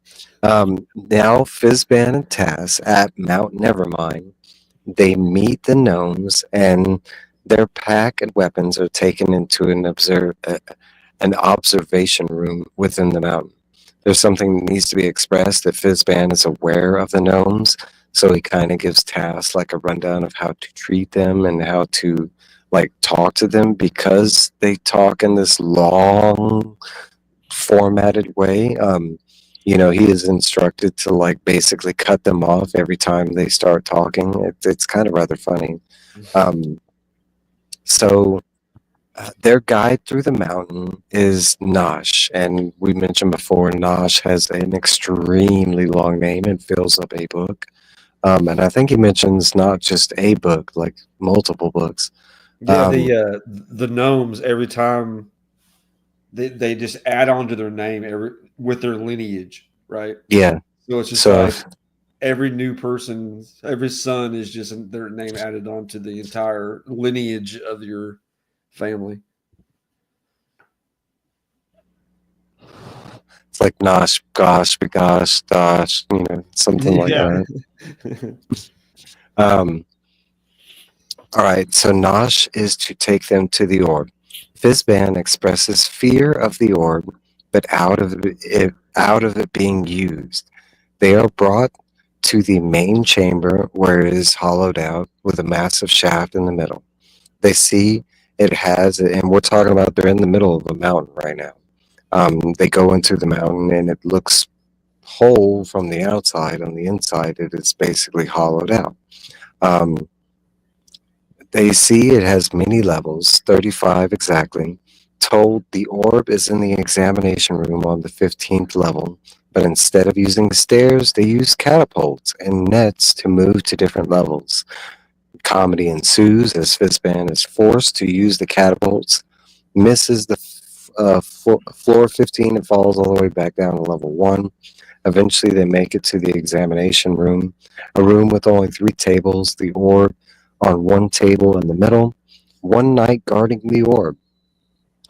Now Fizban and Tass at Mount Nevermind, they meet the gnomes, and their pack and weapons are taken into an observation room within the mountain. There's something that needs to be expressed that Fizban is aware of the gnomes, so he kind of gives Tass like a rundown of how to treat them and how to like talk to them because they talk in this long formatted way. he is instructed to like basically cut them off every time they start talking. It's kind of rather funny. So their guide through the mountain is Nosh, and we mentioned before Nosh has an extremely long name and fills up a book. And I think he mentions not just a book, like multiple books. Yeah, the gnomes every time they just add on to their name with their lineage, right? Yeah. So it's just So like every new person, every son is just their name added on to the entire lineage of your family. it's like Nosh, gosh, begosh, dosh, something like that. All right, so Nosh is to take them to the orb. Fizban expresses fear of the orb, but out of it being used. They are brought to the main chamber where it is hollowed out with a massive shaft in the middle. They see it has, and we're talking about they're in the middle of a mountain right now. They go into the mountain and it looks whole from the outside. On the inside, it is basically hollowed out. They see it has many levels, 35 exactly. Told the orb is in the examination room on the 15th level, but instead of using stairs, they use catapults and nets to move to different levels. Comedy ensues as Fizban is forced to use the catapults, misses the floor 15 and falls all the way back down to level 1. Eventually, they make it to the examination room, a room with only 3 tables, the orb on one table in the middle, one knight guarding the orb.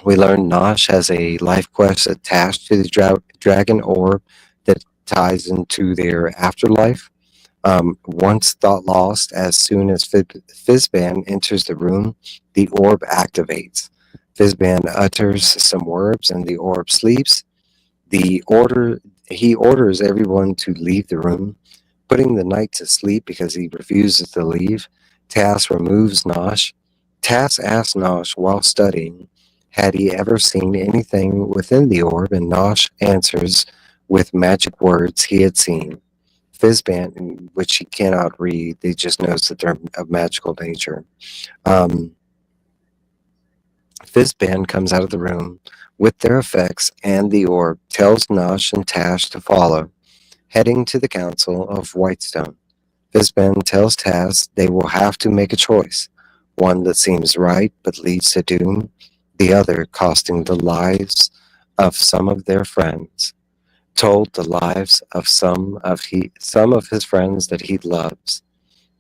We learn Nosh has a life quest attached to the dragon orb that ties into their afterlife. Once thought lost, as soon as Fizban enters the room, the orb activates. Fizban utters some words and the orb sleeps. He orders everyone to leave the room, putting the knight to sleep because he refuses to leave. Tass removes Nosh. Tass asks Nosh while studying, had he ever seen anything within the orb, and Nosh answers with magic words he had seen. Fizban, which he cannot read, he just knows that they're of magical nature. Fizban comes out of the room with their effects, and the orb tells Nosh and Tash to follow, heading to the Council of Whitestone. Fizban tells Tass they will have to make a choice, one that seems right but leads to doom, the other costing the lives of some of their friends. Told the lives of some of his friends that he loves.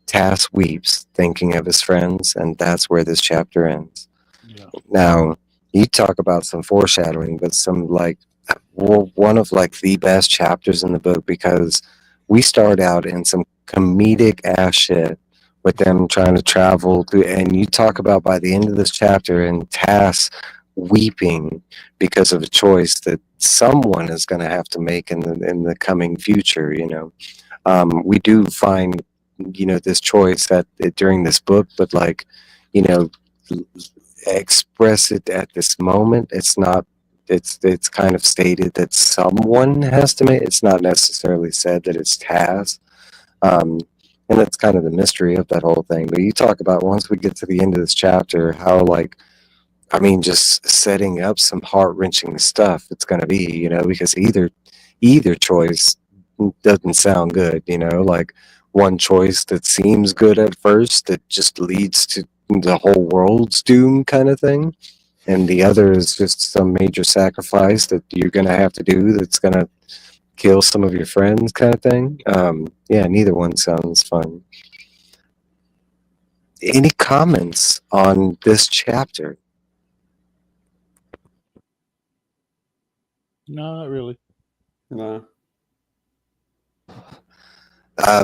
Tass weeps, thinking of his friends, and that's where this chapter ends. Yeah. Now, you talk about some foreshadowing, but one of the best chapters in the book, because we start out in some comedic ass shit with them trying to travel through, and you talk about by the end of this chapter and Tass weeping because of a choice that someone is going to have to make in the coming future. We do find this choice during this book, but express it at this moment. It's not. It's kind of stated that someone has to make. It's not necessarily said that it's Taz, and that's kind of the mystery of that whole thing. But you talk about once we get to the end of this chapter, how just setting up some heart-wrenching stuff it's going to be, because either choice doesn't sound good, one choice that seems good at first that just leads to the whole world's doom kind of thing, and the other is just some major sacrifice that you're going to have to do that's going to kill some of your friends kind of thing. Neither one sounds fun. Any comments on this chapter? No, not really. No. I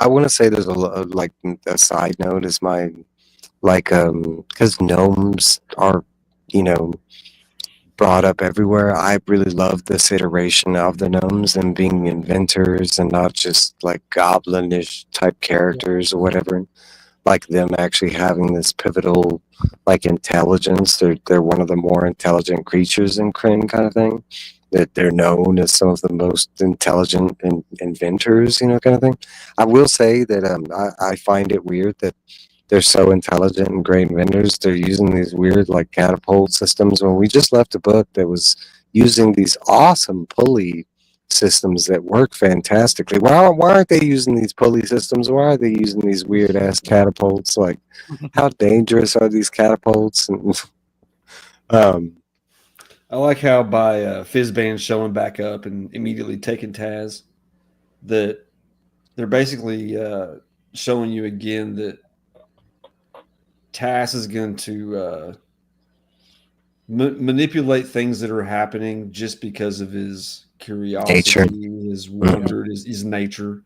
want to say there's a side note is because gnomes are brought up everywhere. I really love this iteration of the gnomes and being inventors and not just goblinish type characters or whatever. Like them actually having this pivotal intelligence. They're one of the more intelligent creatures in Krynn kind of thing. that they're known as some of the most intelligent inventors, kind of thing. I will say that I find it weird that they're so intelligent and great inventors. They're using these weird like catapult systems when we just left a book that was using these awesome pulley systems that work fantastically. Why aren't they using these pulley systems? Why are they using these weird ass catapults? Like, how dangerous are these catapults? And, I like how by Fizzband showing back up and immediately taking Taz, that they're basically showing you again that Taz is going to manipulate things that are happening just because of his curiosity, nature. his wonder, his nature.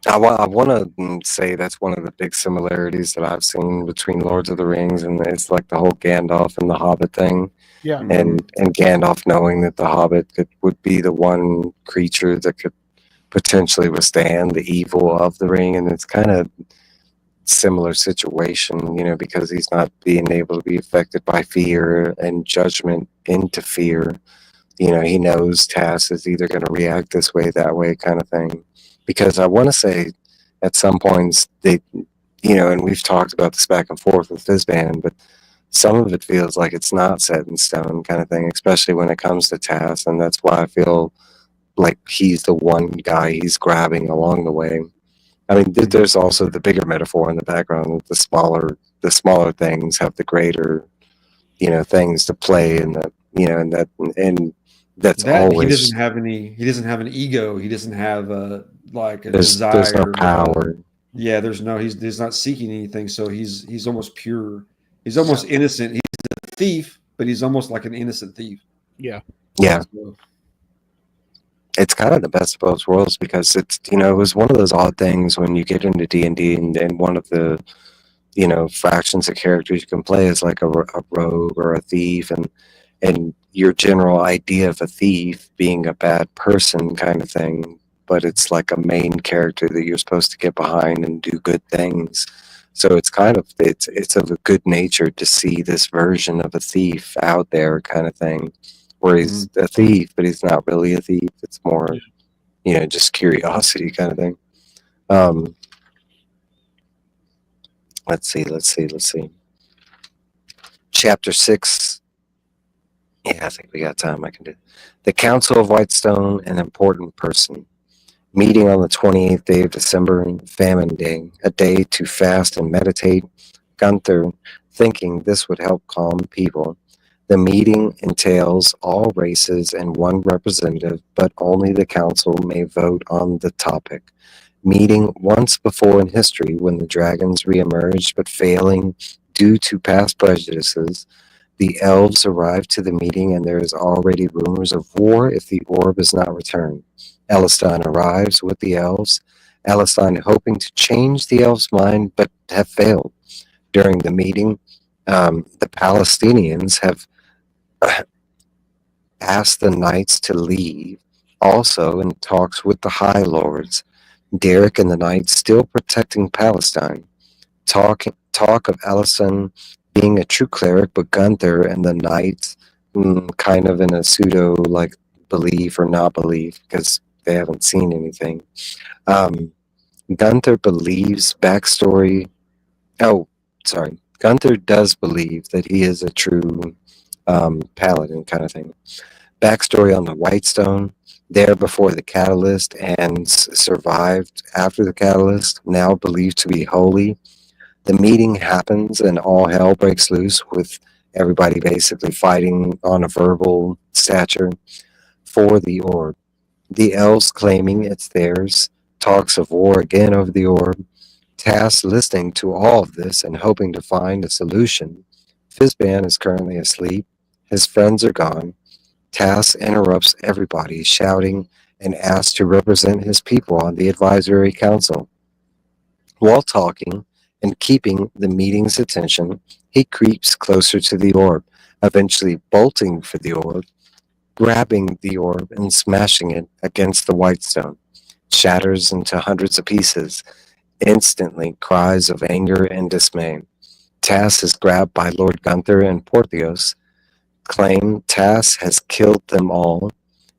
I want to say that's one of the big similarities that I've seen between Lords of the Rings, and it's like the whole Gandalf and the Hobbit thing. Yeah. And Gandalf knowing that the Hobbit would be the one creature that could potentially withstand the evil of the ring, and it's kind of similar situation, because he's not being able to be affected by fear and judgment into fear. He knows Tass is either going to react this way, that way, kind of thing. Because I want to say at some points they, and we've talked about this back and forth with Fizzband, but some of it feels like it's not set in stone kind of thing, especially when it comes to Tass, and that's why I feel like he's the one guy he's grabbing along the way. I mean, there's also the bigger metaphor in the background. The smaller things have the greater, things to play, and that's always. He doesn't have any. He doesn't have an ego. He doesn't have a desire. There's no power. Yeah, there's no. He's not seeking anything. So he's almost pure. He's almost innocent. He's a thief, but he's almost like an innocent thief. Yeah. Yeah. So, it's kind of the best of both worlds, because it's, it was one of those odd things when you get into D&D, and one of the, fractions of characters you can play is like a rogue or a thief, and your general idea of a thief being a bad person kind of thing, but it's like a main character that you're supposed to get behind and do good things. So it's kind of, it's of a good nature to see this version of a thief out there kind of thing, where he's a thief, but he's not really a thief. It's more, just curiosity kind of thing. Let's see. Chapter 6. Yeah, I think we got time. I can do it. The Council of Whitestone, an important person. Meeting on the 28th day of December, Famine Day, a day to fast and meditate. Gunther, thinking this would help calm people. The meeting entails all races and one representative, but only the council may vote on the topic. Meeting once before in history when the dragons reemerged, but failing due to past prejudices. The elves arrive to the meeting, and there is already rumors of war if the orb is not returned. Elistine arrives with the elves. Elistine hoping to change the elves' mind, but have failed. During the meeting, the Palestinians have asked the knights to leave, also in talks with the High Lords. Derek and the knights still protecting Palestine. Talk of Ellison being a true cleric, but Gunther and the knights kind of in a pseudo like belief or not belief, because they haven't seen anything. Gunther believes backstory. Oh, sorry. Gunther does believe that he is a true paladin kind of thing. Backstory on the Whitestone. There before the Catalyst and survived after the Catalyst, now believed to be holy. The meeting happens and all hell breaks loose, with everybody basically fighting on a verbal stature for the orb. The elves claiming it's theirs. Talks of war again over the orb. Tass listening to all of this and hoping to find a solution. Fizzban is currently asleep. His friends are gone. Tass interrupts everybody, shouting and asks to represent his people on the advisory council. While talking and keeping the meeting's attention, he creeps closer to the orb, eventually bolting for the orb, grabbing the orb and smashing it against the Whitestone. Shatters into hundreds of pieces. Instantly, cries of anger and dismay. Tass is grabbed by Lord Gunther and Porthos. claim Tass has killed them all,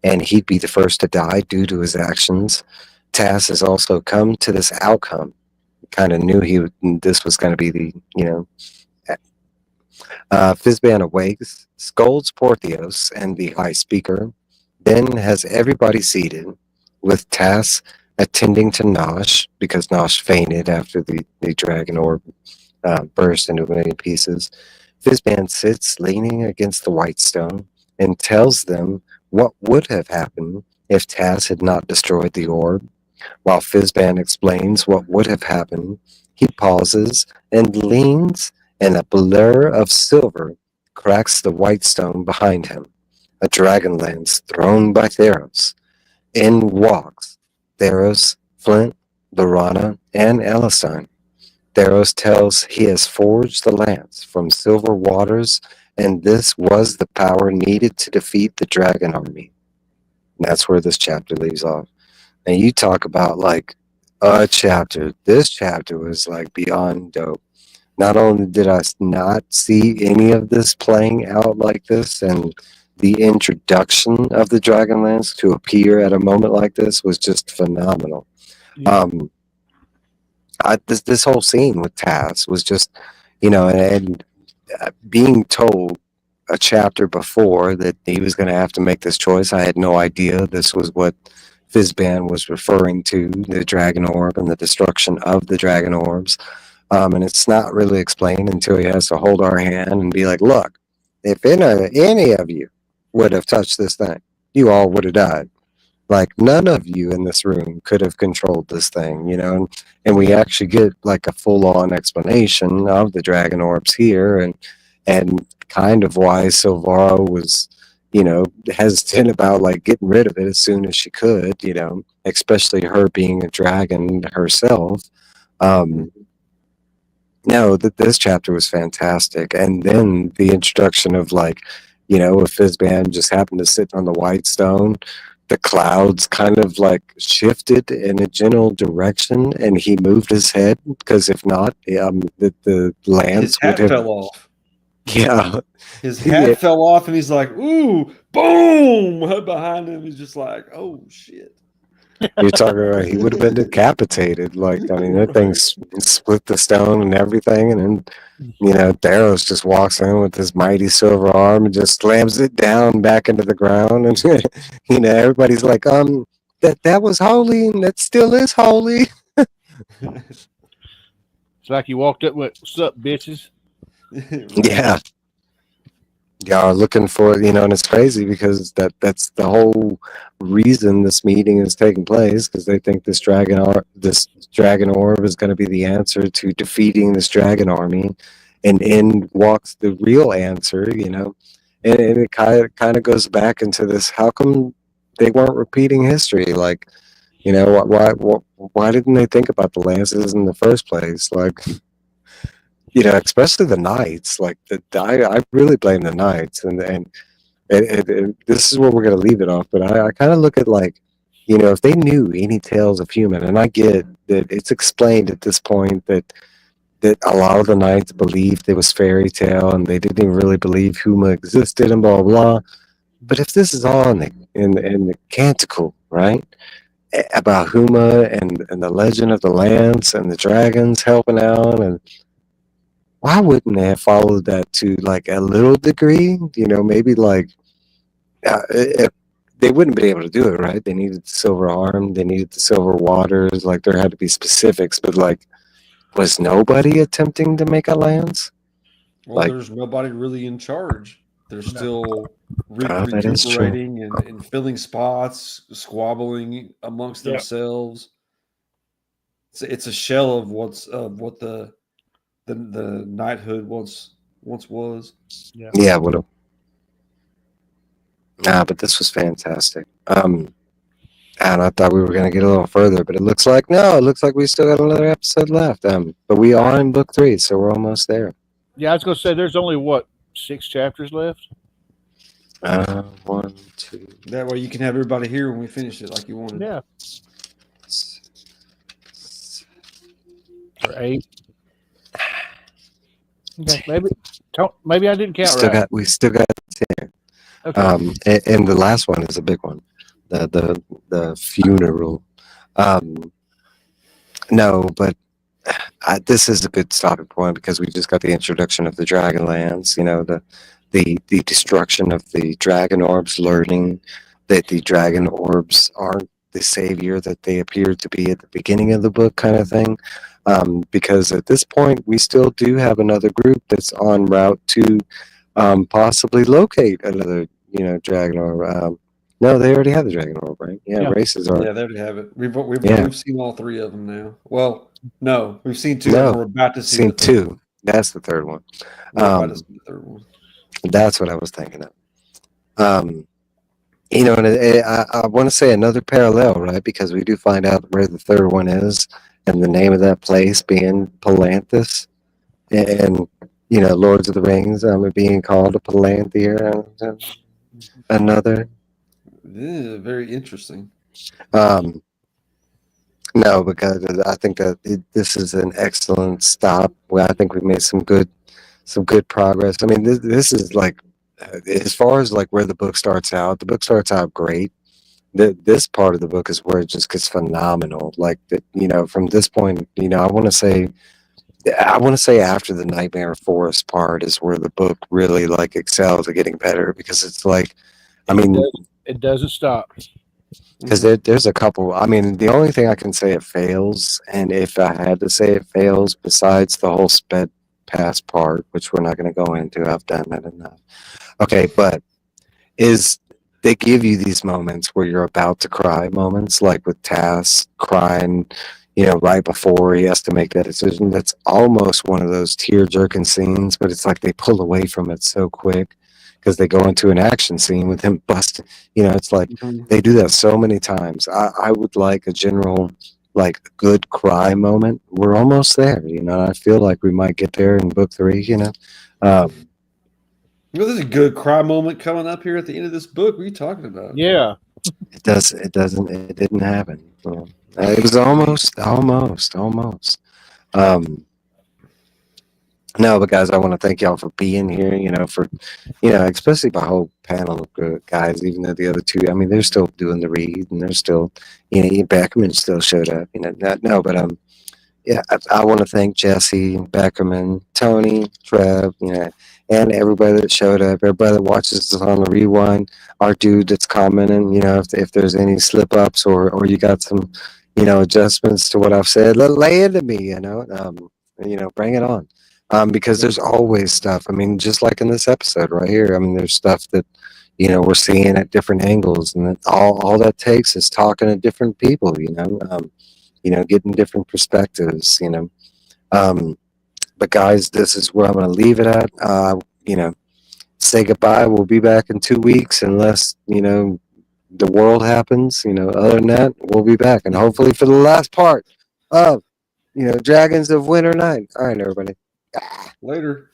and he'd be the first to die due to his actions. Tass has also come to this outcome. Kind of knew this was going to be the, Fizban awakes, scolds Portheos and the High Speaker, then has everybody seated, with Tass attending to Nosh, because Nosh fainted after the dragon orb burst into a million pieces. Fizban sits leaning against the white stone and tells them what would have happened if Tass had not destroyed the orb. While Fizban explains what would have happened, he pauses and leans, and a blur of silver cracks the white stone behind him. A dragonlance thrown by Theros. In walks Theros, Flint, Lorana, and Elistine. Theros tells he has forged the lance from silver waters, and this was the power needed to defeat the dragon army. And that's where this chapter leaves off. And you talk about like a chapter. This chapter was like beyond dope. Not only did I not see any of this playing out like this, and the introduction of the Dragonlance to appear at a moment like this was just phenomenal. Yeah. This whole scene with Taz was just, and being told a chapter before that he was going to have to make this choice. I had no idea this was what Fizban was referring to, the dragon orb and the destruction of the dragon orbs. And it's not really explained until he has to hold our hand and be like, look, if any of you would have touched this thing, you all would have died. Like, none of you in this room could have controlled this thing, and we actually get like a full-on explanation of the dragon orbs here, and kind of why Silvara was, hesitant about like getting rid of it as soon as she could, especially her being a dragon herself. No, this chapter was fantastic. And then the introduction of like, if Fizban just happened to sit on the white stone, the clouds kind of like shifted in a general direction and he moved his head, because if not, the lance his hat would have fell off. Yeah. His hat fell off and he's like, ooh, boom, behind him. He's just like, oh shit. You're talking about he would have been decapitated. Like, I mean, that thing split the stone and everything, and then, Theros just walks in with his mighty silver arm and just slams it down back into the ground, and everybody's like, that was holy, and that still is holy. It's like he walked up with, "What's up, bitches?" Yeah. Y'all are looking for, and it's crazy because that's the whole reason this meeting is taking place, because they think this dragon orb is going to be the answer to defeating this dragon army, and in walks the real answer, and it kind of goes back into this: how come they weren't repeating history? Like, why didn't they think about the lances in the first place? Like, especially the knights. Like, I really blame the knights, and this is where we're going to leave it off. But I kind of look at, like, if they knew any tales of human, and I get that it's explained at this point that a lot of the knights believed it was fairy tale, and they didn't even really believe Huma existed, and blah blah. But if this is all in the canticle, right, about Huma and the legend of the lance and the dragons helping out, and why wouldn't they have followed that to like a little degree? Maybe like if they wouldn't be able to do it, right? They needed the silver arm, they needed the silver waters. Like, there had to be specifics, but like, was nobody attempting to make a lance? Well, there's nobody really in charge. They're still that is true. recuperating and filling spots, squabbling amongst themselves. It's a shell of what the knighthood once was. Yeah, would have. But this was fantastic. And I thought we were going to get a little further, but it looks like we still got another episode left. But we are in book 3, so we're almost there. Yeah, I was going to say there's only 6 chapters left. 1, 2. That way you can have everybody here when we finish it, like you wanted. Yeah. Or 8. Okay, maybe I didn't count right. We still got 10. Okay. And the last one is a big one, the funeral. Um, no, but this is a good stopping point because we just got the introduction of the dragonlance. You know, the destruction of the dragon orbs, learning that the dragon orbs aren't the savior that they appeared to be at the beginning of the book, kind of thing. Because at this point, we still do have another group that's en route to possibly locate another, dragon orb. No, they already have the dragon orb, right? Yeah, Yeah. races are. Yeah, there we have it. We've Yeah. seen all three of them now. Well, no, we've seen two. No, And we're about to see Seen the third one. two. That's the third one. We're about to see the third one. That's what I was thinking of. And I want to say another parallel, right? Because we do find out where the third one is, and the name of that place being Palanthas, and Lords of the Rings, being called a Palanthir, another. Yeah, very interesting. Um, no, because I think that this is an excellent stop. Well, I think we've made some good progress. I mean, this is like, as far as like where the book starts out great. This part of the book is where it just gets phenomenal. Like from this point, I want to say after the Nightmare Forest part is where the book really like excels at getting better, because it's like, It doesn't stop. because there's a couple. I mean, the only thing I can say it fails, and if I had to say it fails, besides the whole sped pass part, which we're not going to go into, I've done that enough. Okay, but is they give you these moments where you're about to cry moments, like with Tass crying, right before he has to make that decision. That's almost one of those tear-jerking scenes, but it's like they pull away from it so quick because they go into an action scene with him busting. It's like they do that so many times. I would like a general, like, good cry moment. We're almost there, I feel like we might get there in book 3, There's a good cry moment coming up here at the end of this book. What are you talking about? Yeah. It didn't happen. It was almost. No, but guys, I want to thank y'all for being here, especially my whole panel of guys, even though the other two, they're still doing the read, and they're still, Beckermin still showed up, but yeah, I want to thank Jesse, Beckermin, Tony, Trev, and everybody that showed up, everybody that watches this on the rewind, our dude that's commenting, if there's any slip ups or you got some, adjustments to what I've said, lay into me, bring it on. Because there's always stuff. Just like in this episode right here, there's stuff that, we're seeing at different angles, and that all that takes is talking to different people, getting different perspectives, but guys, this is where I'm going to leave it at. Say goodbye. We'll be back in 2 weeks, unless, the world happens, other than that, we'll be back. And hopefully for the last part of, Dragons of Winter Night. All right, everybody. Later.